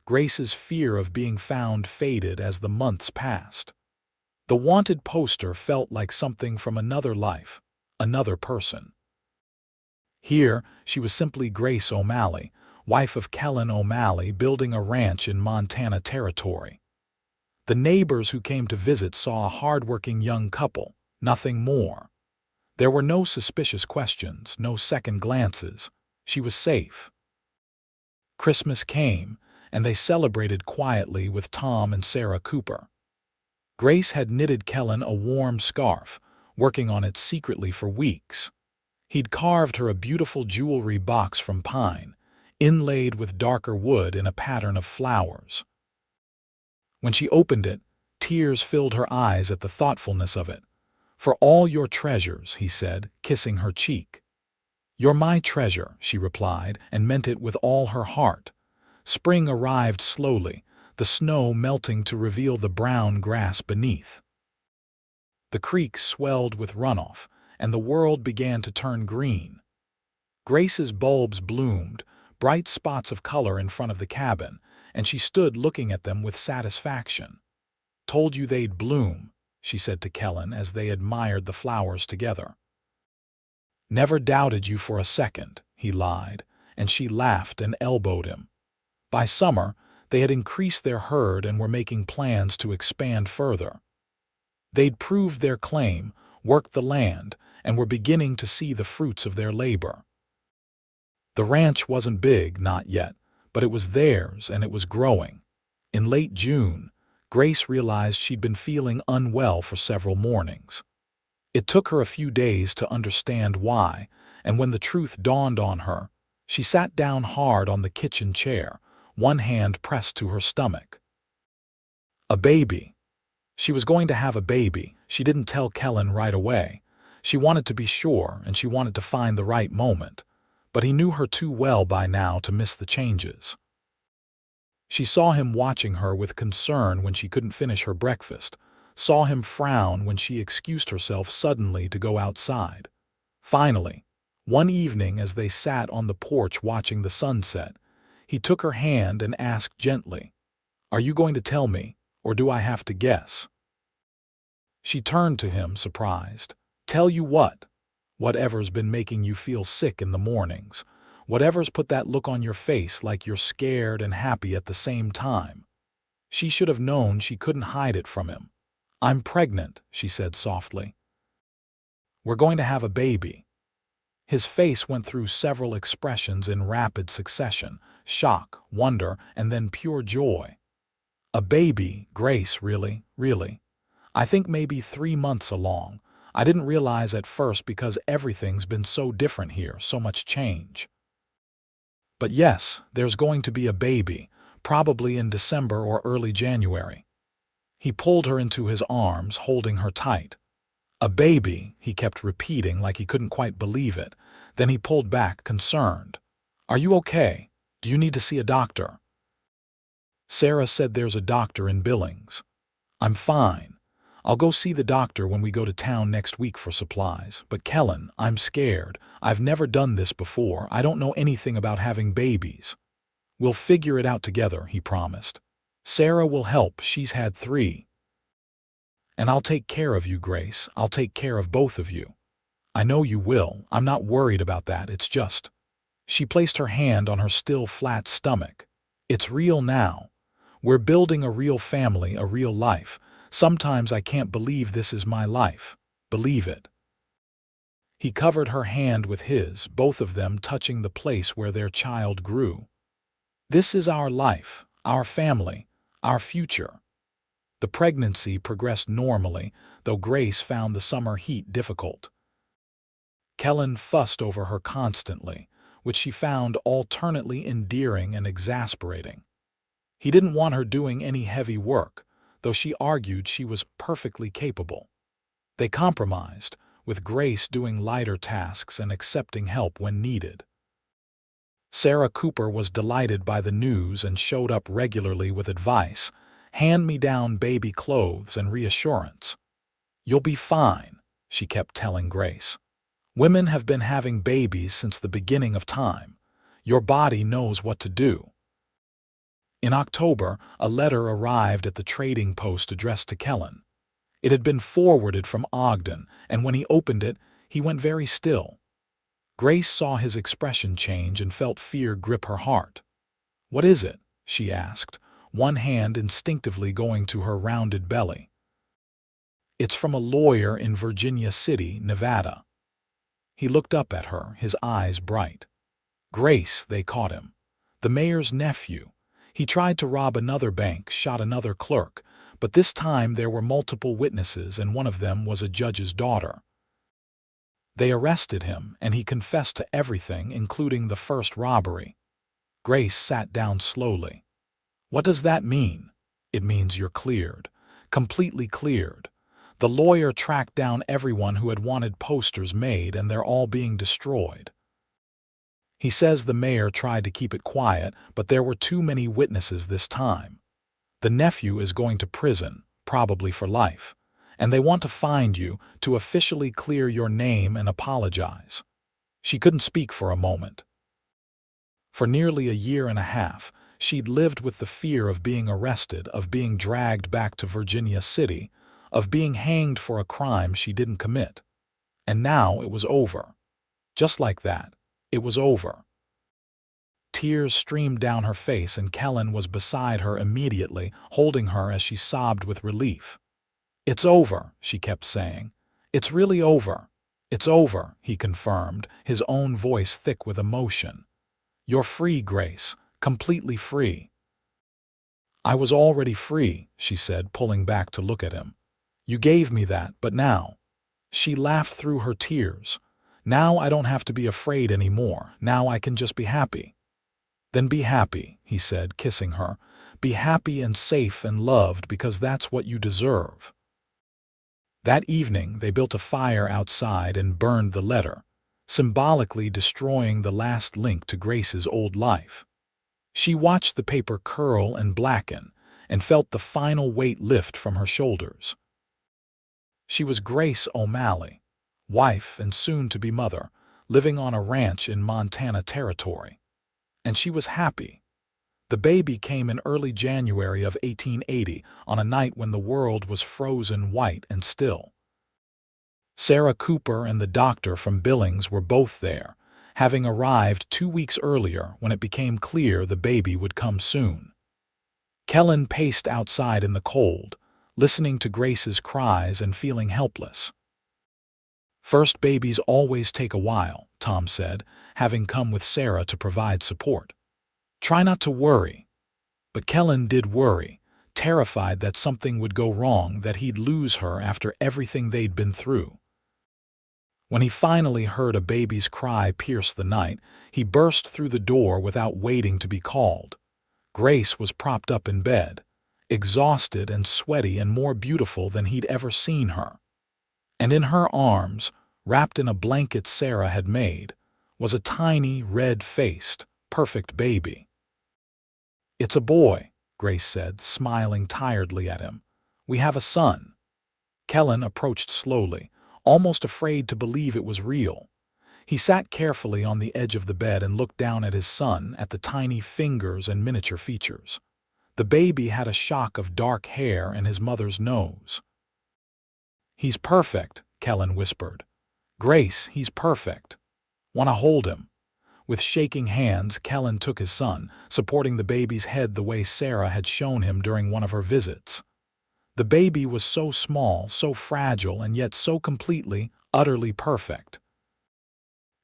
Grace's fear of being found faded as the months passed. The wanted poster felt like something from another life, another person. Here, she was simply Grace O'Malley, wife of Kellan O'Malley, building a ranch in Montana territory. The neighbors who came to visit saw a hard-working young couple, nothing more. There were no suspicious questions, no second glances. She was safe. Christmas came, and they celebrated quietly with Tom and Sarah Cooper. Grace had knitted Kellan a warm scarf, working on it secretly for weeks. He'd carved her a beautiful jewelry box from pine, inlaid with darker wood in a pattern of flowers. When she opened it, tears filled her eyes at the thoughtfulness of it. "For all your treasures," he said, kissing her cheek. "You're my treasure," she replied, and meant it with all her heart. Spring arrived slowly, the snow melting to reveal the brown grass beneath. The creek swelled with runoff, and the world began to turn green. Grace's bulbs bloomed, bright spots of color in front of the cabin, and she stood looking at them with satisfaction. "Told you they'd bloom," she said to Kellan as they admired the flowers together. "Never doubted you for a second," he lied, and she laughed and elbowed him. By summer, they had increased their herd and were making plans to expand further. They'd proved their claim, worked the land, and were beginning to see the fruits of their labor. The ranch wasn't big, not yet, but it was theirs and it was growing. In late June, Grace realized she'd been feeling unwell for several mornings. It took her a few days to understand why, and when the truth dawned on her, she sat down hard on the kitchen chair, one hand pressed to her stomach. A baby. She was going to have a baby. She didn't tell Kellan right away. She wanted to be sure, and she wanted to find the right moment. But he knew her too well by now to miss the changes. She saw him watching her with concern when she couldn't finish her breakfast, saw him frown when she excused herself suddenly to go outside. Finally, one evening as they sat on the porch watching the sunset, he took her hand and asked gently, "Are you going to tell me, or do I have to guess?" She turned to him, surprised. "Tell you what? Whatever's been making you feel sick in the mornings. Whatever's put that look on your face like you're scared and happy at the same time." She should have known she couldn't hide it from him. "I'm pregnant," she said softly. "We're going to have a baby." His face went through several expressions in rapid succession: shock, wonder, and then pure joy. "A baby, Grace, really, really? I think maybe 3 months along. I didn't realize at first because everything's been so different here, so much change. But yes, there's going to be a baby, probably in December or early January." He pulled her into his arms, holding her tight. "A baby," he kept repeating like he couldn't quite believe it. Then he pulled back, concerned. "Are you okay? Do you need to see a doctor?" "Sarah said there's a doctor in Billings." "I'm fine. I'll go see the doctor when we go to town next week for supplies. But Kellan, I'm scared. I've never done this before. I don't know anything about having babies." "We'll figure it out together," he promised. "Sarah will help. She's had 3. And I'll take care of you, Grace. I'll take care of both of you. I know you will. I'm not worried about that. It's just—" She placed her hand on her still flat stomach. "It's real now. We're building a real family, a real life. Sometimes I can't believe this is my life. Believe it." He covered her hand with his, both of them touching the place where their child grew. "This is our life, our family, our future." The pregnancy progressed normally, though Grace found the summer heat difficult. Kellan fussed over her constantly, which she found alternately endearing and exasperating. He didn't want her doing any heavy work, though she argued she was perfectly capable. They compromised, with Grace doing lighter tasks and accepting help when needed. Sarah Cooper was delighted by the news and showed up regularly with advice, hand-me-down baby clothes, and reassurance. "You'll be fine," she kept telling Grace. "Women have been having babies since the beginning of time. Your body knows what to do." In October, a letter arrived at the trading post addressed to Kellan. It had been forwarded from Ogden, and when he opened it, he went very still. Grace saw his expression change and felt fear grip her heart. "What is it?" she asked, one hand instinctively going to her rounded belly. "It's from a lawyer in Virginia City, Nevada." He looked up at her, his eyes bright. "Grace," they caught him. "The mayor's nephew. He tried to rob another bank, shot another clerk, but this time there were multiple witnesses and one of them was a judge's daughter. They arrested him and he confessed to everything, including the first robbery." Grace sat down slowly. "What does that mean?" "It means you're cleared. Completely cleared. The lawyer tracked down everyone who had wanted posters made and they're all being destroyed. He says the mayor tried to keep it quiet, but there were too many witnesses this time. The nephew is going to prison, probably for life, and they want to find you to officially clear your name and apologize." She couldn't speak for a moment. For nearly a year and a half, she'd lived with the fear of being arrested, of being dragged back to Virginia City, of being hanged for a crime she didn't commit. And now it was over. Just like that, it was over. Tears streamed down her face, and Kellan was beside her immediately, holding her as she sobbed with relief. "It's over," she kept saying. "It's really over. It's over," he confirmed, his own voice thick with emotion. "You're free, Grace, completely free." "I was already free," she said, pulling back to look at him. "You gave me that, but now—" She laughed through her tears. "Now I don't have to be afraid anymore. Now I can just be happy." "Then be happy," he said, kissing her. "Be happy and safe and loved, because that's what you deserve." That evening, they built a fire outside and burned the letter, symbolically destroying the last link to Grace's old life. She watched the paper curl and blacken and felt the final weight lift from her shoulders. She was Grace O'Malley, wife and soon-to-be mother, living on a ranch in Montana Territory. And she was happy. The baby came in early January of 1880, on a night when the world was frozen white and still. Sarah Cooper and the doctor from Billings were both there, having arrived 2 weeks earlier when it became clear the baby would come soon. Kellan paced outside in the cold, listening to Grace's cries and feeling helpless. "First babies always take a while," Tom said, having come with Sarah to provide support. "Try not to worry." But Kellan did worry, terrified that something would go wrong, that he'd lose her after everything they'd been through. When he finally heard a baby's cry pierce the night, he burst through the door without waiting to be called. Grace was propped up in bed, exhausted and sweaty and more beautiful than he'd ever seen her. And in her arms, wrapped in a blanket Sarah had made, was a tiny, red-faced, perfect baby. "It's a boy," Grace said, smiling tiredly at him. "We have a son." Kellan approached slowly, almost afraid to believe it was real. He sat carefully on the edge of the bed and looked down at his son, at the tiny fingers and miniature features. The baby had a shock of dark hair and his mother's nose. "He's perfect," Kellan whispered. "Grace, he's perfect. Want to hold him?" With shaking hands, Kellan took his son, supporting the baby's head the way Sarah had shown him during one of her visits. The baby was so small, so fragile, and yet so completely, utterly perfect.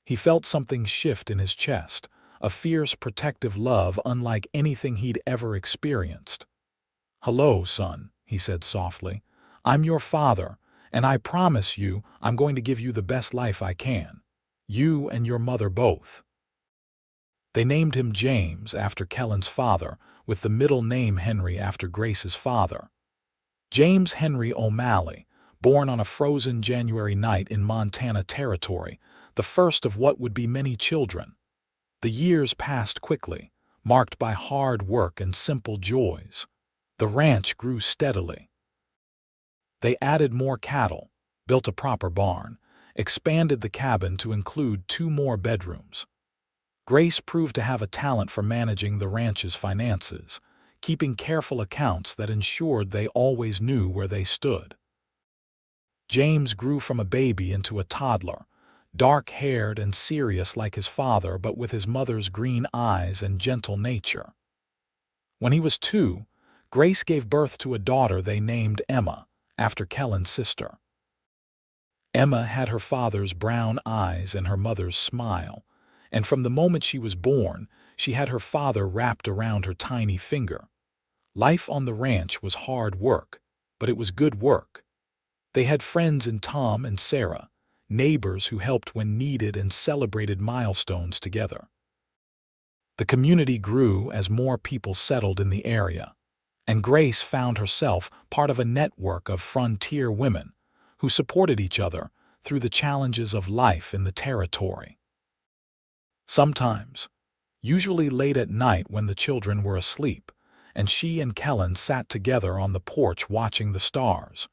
He felt something shift in his chest, a fierce, protective love unlike anything he'd ever experienced. "Hello, son," he said softly. "I'm your father, and I promise you I'm going to give you the best life I can. You and your mother both." They named him James after Kellan's father, with the middle name Henry after Grace's father. James Henry O'Malley, born on a frozen January night in Montana Territory, the first of what would be many children. The years passed quickly, marked by hard work and simple joys. The ranch grew steadily. They added more cattle, built a proper barn, expanded the cabin to include 2 more bedrooms. Grace proved to have a talent for managing the ranch's finances, keeping careful accounts that ensured they always knew where they stood. James grew from a baby into a toddler, dark-haired and serious like his father, but with his mother's green eyes and gentle nature. When he was 2, Grace gave birth to a daughter they named Emma, after Kellan's sister. Emma had her father's brown eyes and her mother's smile, and from the moment she was born, she had her father wrapped around her tiny finger. Life on the ranch was hard work, but it was good work. They had friends in Tom and Sarah, neighbors who helped when needed and celebrated milestones together. The community grew as more people settled in the area, and Grace found herself part of a network of frontier women who supported each other through the challenges of life in the territory. Sometimes, usually late at night when the children were asleep, and she and Kellan sat together on the porch watching the stars,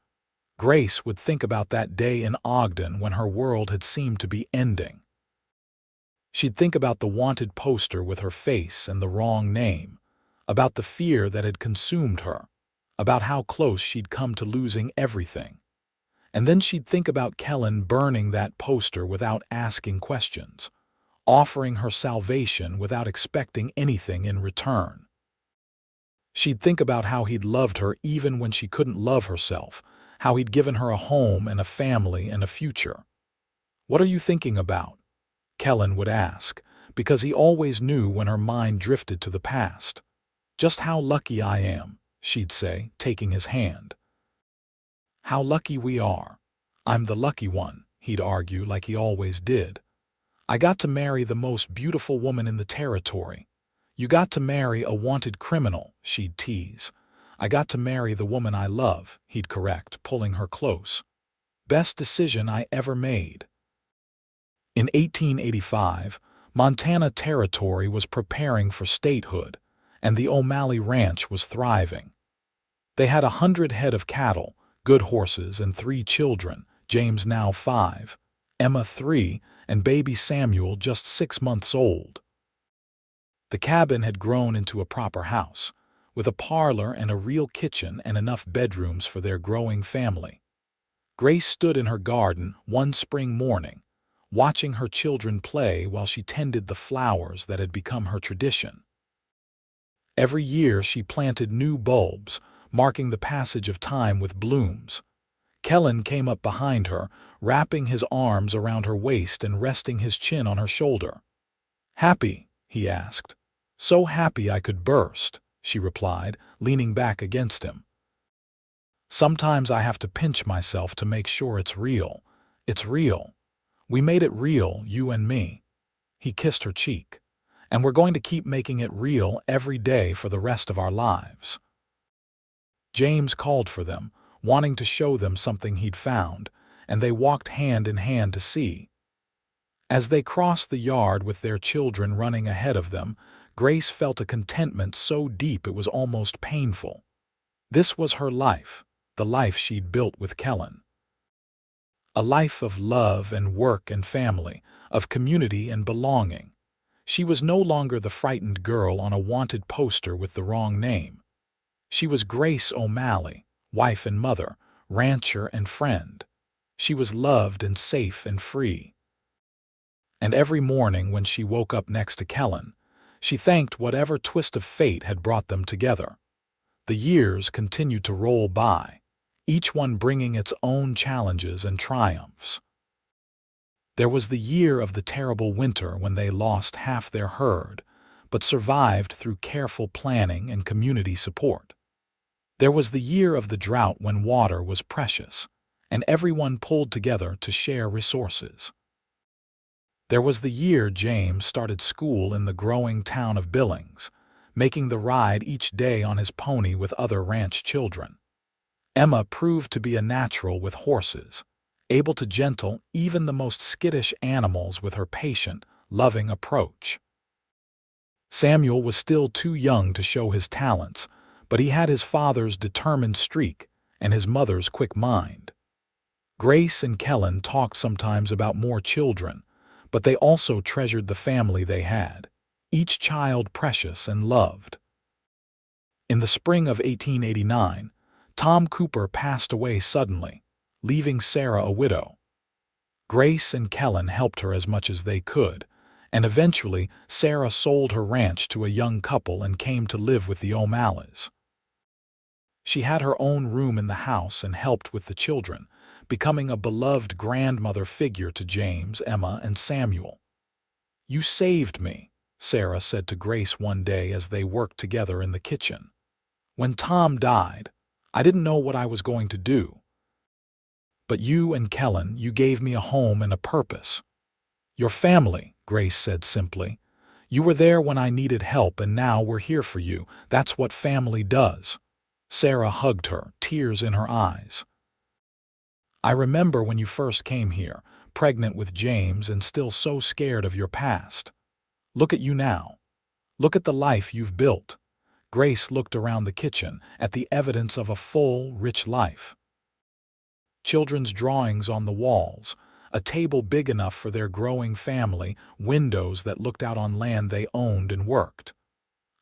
Grace would think about that day in Ogden when her world had seemed to be ending. She'd think about the wanted poster with her face and the wrong name, about the fear that had consumed her, about how close she'd come to losing everything. And then she'd think about Kellan burning that poster without asking questions, offering her salvation without expecting anything in return. She'd think about how he'd loved her even when she couldn't love herself, how he'd given her a home and a family and a future. "What are you thinking about?" Kellan would ask, because he always knew when her mind drifted to the past. "Just how lucky I am," she'd say, taking his hand. "How lucky we are. I'm the lucky one," he'd argue like he always did. "I got to marry the most beautiful woman in the territory. You got to marry a wanted criminal," she'd tease. "I got to marry the woman I love," he'd correct, pulling her close. "Best decision I ever made." In 1885, Montana Territory was preparing for statehood, and the O'Malley Ranch was thriving. They had 100 head of cattle, good horses, and 3 children, James now 5, Emma 3, and baby Samuel just 6 months old. The cabin had grown into a proper house, with a parlor and a real kitchen and enough bedrooms for their growing family. Grace stood in her garden one spring morning, watching her children play while she tended the flowers that had become her tradition. Every year she planted new bulbs, marking the passage of time with blooms. Kellan came up behind her, wrapping his arms around her waist and resting his chin on her shoulder. "Happy?" he asked. "So happy I could burst," she replied, leaning back against him. "Sometimes I have to pinch myself to make sure it's real. It's real. We made it real, you and me." He kissed her cheek. "And we're going to keep making it real every day for the rest of our lives." James called for them, wanting to show them something he'd found, and they walked hand in hand to see. As they crossed the yard with their children running ahead of them, Grace felt a contentment so deep it was almost painful. This was her life, the life she'd built with Kellan. A life of love and work and family, of community and belonging. She was no longer the frightened girl on a wanted poster with the wrong name. She was Grace O'Malley, wife and mother, rancher and friend. She was loved and safe and free. And every morning when she woke up next to Kellan, she thanked whatever twist of fate had brought them together. The years continued to roll by, each one bringing its own challenges and triumphs. There was the year of the terrible winter when they lost half their herd, but survived through careful planning and community support. There was the year of the drought when water was precious, and everyone pulled together to share resources. There was the year James started school in the growing town of Billings, making the ride each day on his pony with other ranch children. Emma proved to be a natural with horses, able to gentle even the most skittish animals with her patient, loving approach. Samuel was still too young to show his talents, but he had his father's determined streak and his mother's quick mind. Grace and Kellan talked sometimes about more children, but they also treasured the family they had, each child precious and loved. In the spring of 1889, Tom Cooper passed away suddenly, leaving Sarah a widow. Grace and Kellan helped her as much as they could, and eventually Sarah sold her ranch to a young couple and came to live with the O'Malleys. She had her own room in the house and helped with the children, becoming a beloved grandmother figure to James, Emma, and Samuel. "You saved me," Sarah said to Grace one day as they worked together in the kitchen. "When Tom died, I didn't know what I was going to do. But you and Kellan, you gave me a home and a purpose." "Your family," Grace said simply. "You were there when I needed help and now we're here for you. That's what family does." Sarah hugged her, tears in her eyes. "I remember when you first came here, pregnant with James and still so scared of your past. Look at you now. Look at the life you've built." Grace looked around the kitchen at the evidence of a full, rich life. children's drawings on the walls, a table big enough for their growing family, windows that looked out on land they owned and worked.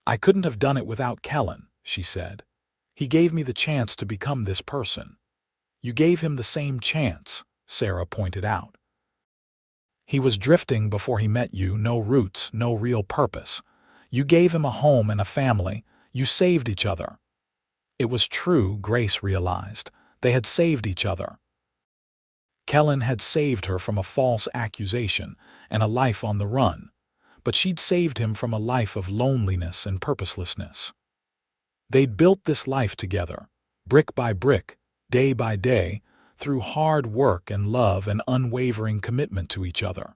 "I couldn't have done it without Kellan," she said. "He gave me the chance to become this person." "You gave him the same chance," Sarah pointed out. "He was drifting before he met you, no roots, no real purpose. You gave him a home and a family. You saved each other." It was true, Grace realized. They had saved each other. Kellan had saved her from a false accusation and a life on the run, but she'd saved him from a life of loneliness and purposelessness. They'd built this life together, brick by brick, day by day, through hard work and love and unwavering commitment to each other.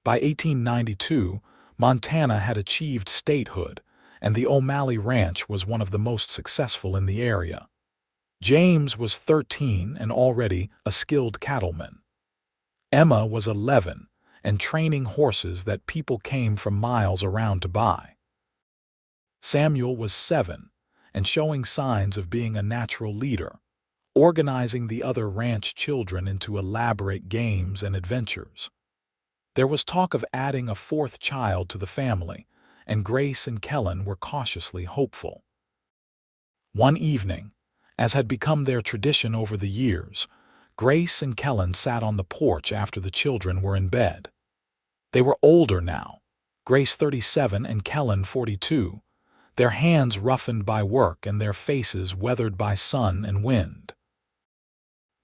By 1892, Montana had achieved statehood, and the O'Malley Ranch was one of the most successful in the area. James was 13 and already a skilled cattleman. Emma was 11 and training horses that people came from miles around to buy. Samuel was 7 and showing signs of being a natural leader, organizing the other ranch children into elaborate games and adventures. There was talk of adding a 4th child to the family, and Grace and Kellan were cautiously hopeful. One evening, as had become their tradition over the years, Grace and Kellan sat on the porch after the children were in bed. They were older now, Grace 37 and Kellan 42, their hands roughened by work and their faces weathered by sun and wind.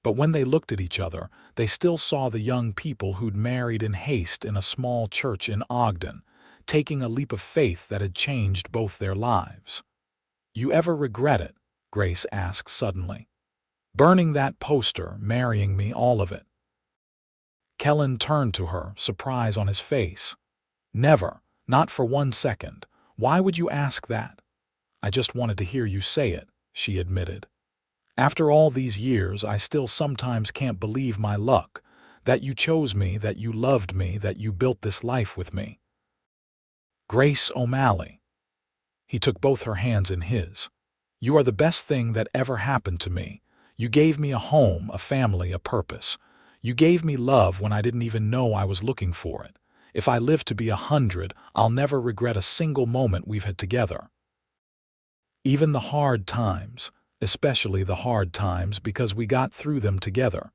But when they looked at each other, they still saw the young people who'd married in haste in a small church in Ogden, taking a leap of faith that had changed both their lives. "You ever regret it?" Grace asked suddenly. "Burning that poster, marrying me, all of it?" Kellan turned to her, surprise on his face. "Never, not for 1 second. Why would you ask that?" "I just wanted to hear you say it," she admitted. "After all these years, I still sometimes can't believe my luck, that you chose me, that you loved me, that you built this life with me." "Grace O'Malley." He took both her hands in his. "You are the best thing that ever happened to me. You gave me a home, a family, a purpose. You gave me love when I didn't even know I was looking for it. If I live to be 100, I'll never regret a single moment we've had together." Even the hard times, especially the hard times, because we got through them together.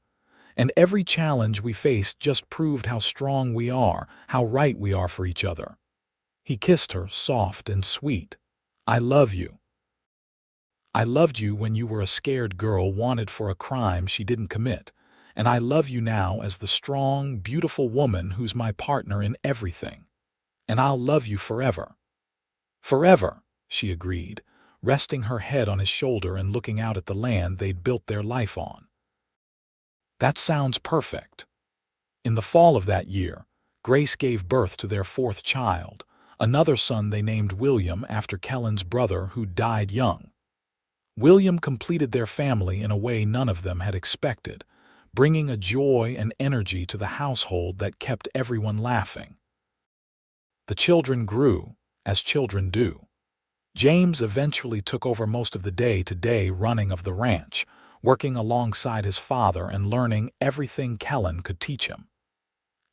And every challenge we faced just proved how strong we are, how right we are for each other. He kissed her, soft and sweet. "I love you. I loved you when you were a scared girl wanted for a crime she didn't commit, and I love you now as the strong, beautiful woman who's my partner in everything. And I'll love you forever." "Forever," she agreed, resting her head on his shoulder and looking out at the land they'd built their life on. "That sounds perfect." In the fall of that year, Grace gave birth to their 4th child, another son they named William after Kellan's brother who died young. William completed their family in a way none of them had expected, bringing a joy and energy to the household that kept everyone laughing. The children grew, as children do. James eventually took over most of the day-to-day running of the ranch, working alongside his father and learning everything Kellan could teach him.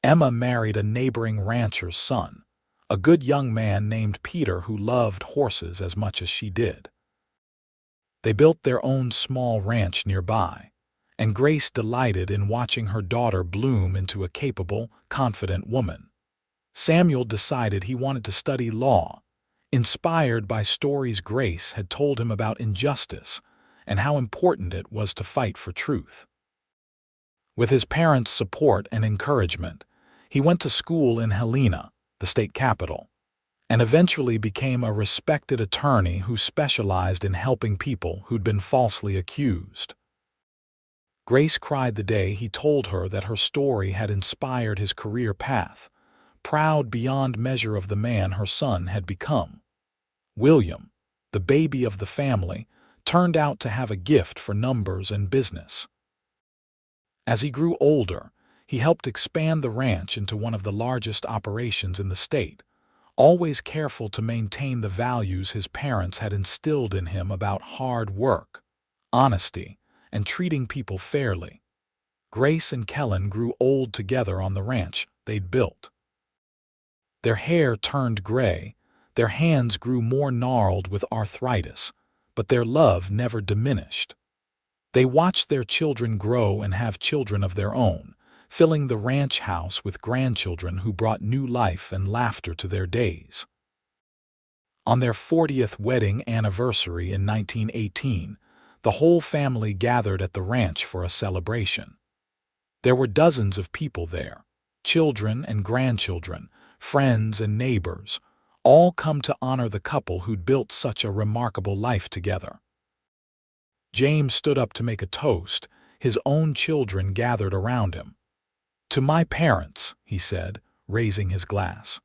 Emma married a neighboring rancher's son, a good young man named Peter who loved horses as much as she did. They built their own small ranch nearby, and Grace delighted in watching her daughter bloom into a capable, confident woman. Samuel decided he wanted to study law, inspired by stories Grace had told him about injustice and how important it was to fight for truth. With his parents' support and encouragement, he went to school in Helena, the state capital, and eventually became a respected attorney who specialized in helping people who'd been falsely accused. Grace cried the day he told her that her story had inspired his career path, proud beyond measure of the man her son had become. William, the baby of the family, turned out to have a gift for numbers and business. As he grew older, he helped expand the ranch into one of the largest operations in the state, always careful to maintain the values his parents had instilled in him about hard work, honesty, and treating people fairly. Grace and Kellan grew old together on the ranch they'd built. Their hair turned gray, their hands grew more gnarled with arthritis, but their love never diminished. They watched their children grow and have children of their own, filling the ranch house with grandchildren who brought new life and laughter to their days. On their 40th wedding anniversary in 1918, the whole family gathered at the ranch for a celebration. There were dozens of people there, children and grandchildren, friends and neighbors, all come to honor the couple who'd built such a remarkable life together. James stood up to make a toast. His own children gathered around him. "To my parents," he said, raising his glass,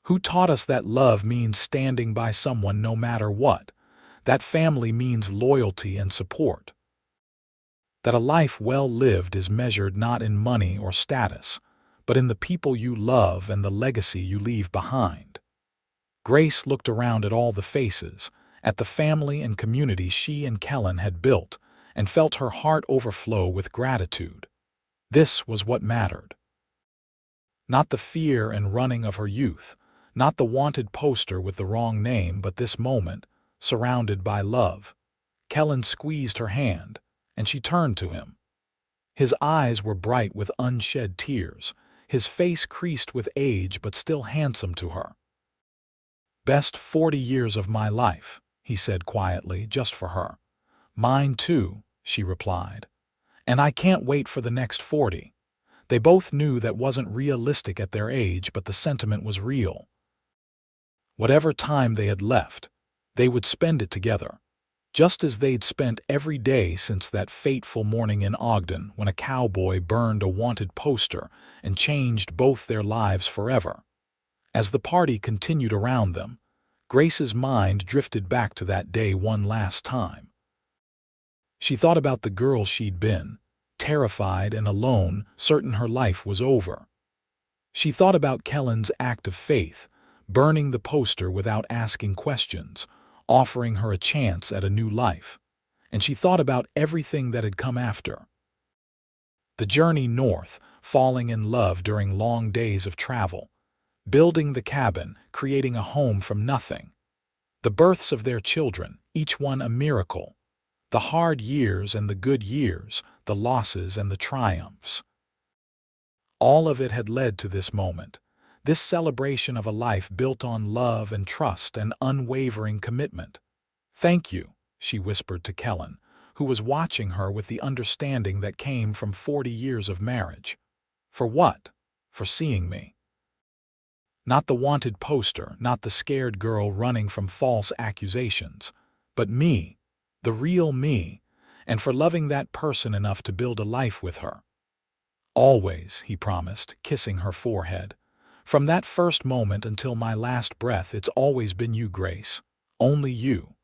"who taught us that love means standing by someone no matter what, that family means loyalty and support, that a life well lived is measured not in money or status, but in the people you love and the legacy you leave behind." Grace looked around at all the faces, at the family and community she and Kellan had built, and felt her heart overflow with gratitude. This was what mattered. Not the fear and running of her youth, not the wanted poster with the wrong name, but this moment, surrounded by love. Kellan squeezed her hand, and she turned to him. His eyes were bright with unshed tears, his face creased with age but still handsome to her. "Best 40 years of my life," he said quietly, just for her. "Mine too," she replied. "And I can't wait for the next 40. They both knew that wasn't realistic at their age, but the sentiment was real. Whatever time they had left, they would spend it together, just as they'd spent every day since that fateful morning in Ogden when a cowboy burned a wanted poster and changed both their lives forever. As the party continued around them, Grace's mind drifted back to that day one last time. She thought about the girl she'd been, terrified and alone, certain her life was over. She thought about Kellan's act of faith, burning the poster without asking questions, offering her a chance at a new life. And she thought about everything that had come after. The journey north, falling in love during long days of travel, building the cabin, creating a home from nothing. The births of their children, each one a miracle. The hard years and the good years, the losses and the triumphs. All of it had led to this moment, this celebration of a life built on love and trust and unwavering commitment. "Thank you," she whispered to Kellan, who was watching her with the understanding that came from 40 years of marriage. "For what?" "For seeing me. Not the wanted poster, not the scared girl running from false accusations, but me, the real me, and for loving that person enough to build a life with her." "Always," he promised, kissing her forehead. "From that first moment until my last breath, it's always been you, Grace. Only you."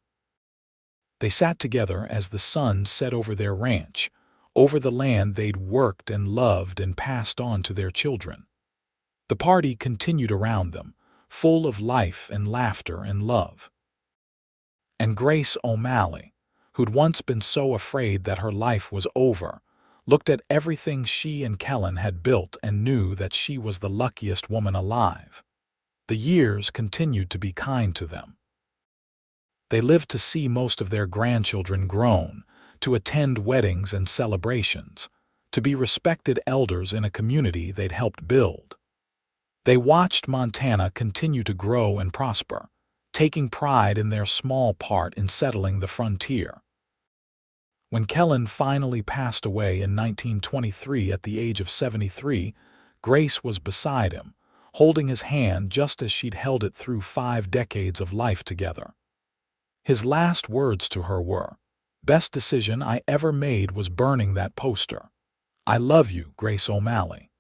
They sat together as the sun set over their ranch, over the land they'd worked and loved and passed on to their children. The party continued around them, full of life and laughter and love. And Grace O'Malley, who'd once been so afraid that her life was over, looked at everything she and Kellan had built and knew that she was the luckiest woman alive. The years continued to be kind to them. They lived to see most of their grandchildren grown, to attend weddings and celebrations, to be respected elders in a community they'd helped build. They watched Montana continue to grow and prosper, taking pride in their small part in settling the frontier. When Kellan finally passed away in 1923 at the age of 73, Grace was beside him, holding his hand just as she'd held it through 5 decades of life together. His last words to her were, "Best decision I ever made was burning that poster. I love you, Grace O'Malley.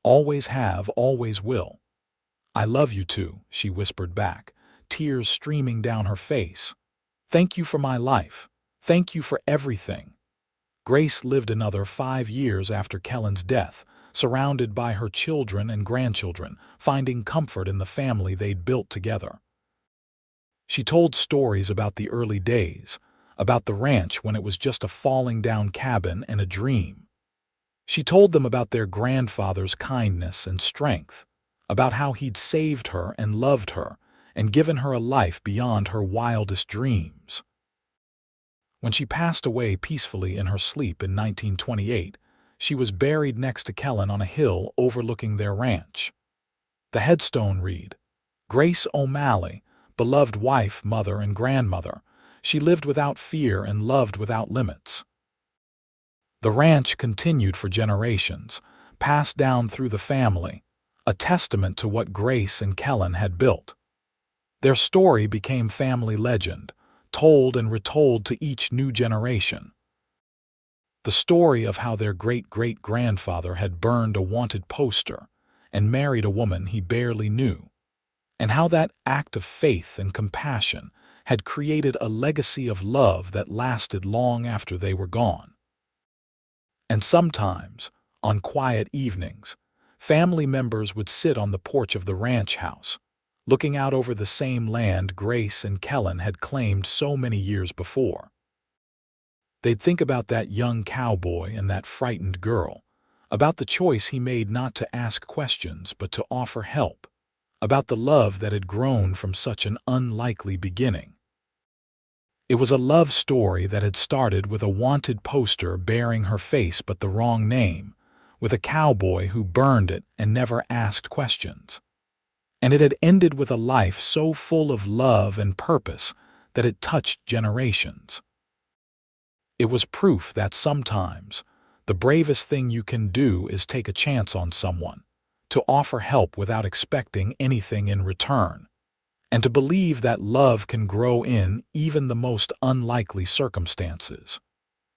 Always have, always will." "I love you too," she whispered back, tears streaming down her face. "Thank you for my life. Thank you for everything." Grace lived another 5 years after Kellan's death, surrounded by her children and grandchildren, finding comfort in the family they'd built together. She told stories about the early days, about the ranch when it was just a falling-down cabin and a dream. She told them about their grandfather's kindness and strength, about how he'd saved her and loved her and given her a life beyond her wildest dreams. When she passed away peacefully in her sleep in 1928, she was buried next to Kellan on a hill overlooking their ranch. The headstone read, "Grace O'Malley, beloved wife, mother, and grandmother. She lived without fear and loved without limits." The ranch continued for generations, passed down through the family, a testament to what Grace and Kellan had built. Their story became family legend, told and retold to each new generation. The story of how their great-great-grandfather had burned a wanted poster and married a woman he barely knew, and how that act of faith and compassion had created a legacy of love that lasted long after they were gone. And sometimes, on quiet evenings, family members would sit on the porch of the ranch house, looking out over the same land Grace and Kellan had claimed so many years before. They'd think about that young cowboy and that frightened girl, about the choice he made not to ask questions but to offer help, about the love that had grown from such an unlikely beginning. It was a love story that had started with a wanted poster bearing her face but the wrong name, with a cowboy who burned it and never asked questions. And it had ended with a life so full of love and purpose that it touched generations. It was proof that sometimes the bravest thing you can do is take a chance on someone, to offer help without expecting anything in return, and to believe that love can grow in even the most unlikely circumstances.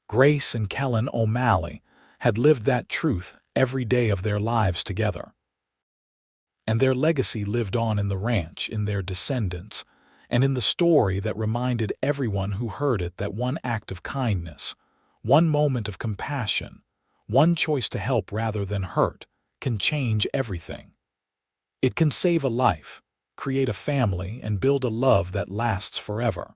Grace and Kellan O'Malley had lived that truth every day of their lives together. And their legacy lived on in the ranch, in their descendants, and in the story that reminded everyone who heard it that one act of kindness, one moment of compassion, one choice to help rather than hurt, can change everything. It can save a life, create a family, and build a love that lasts forever.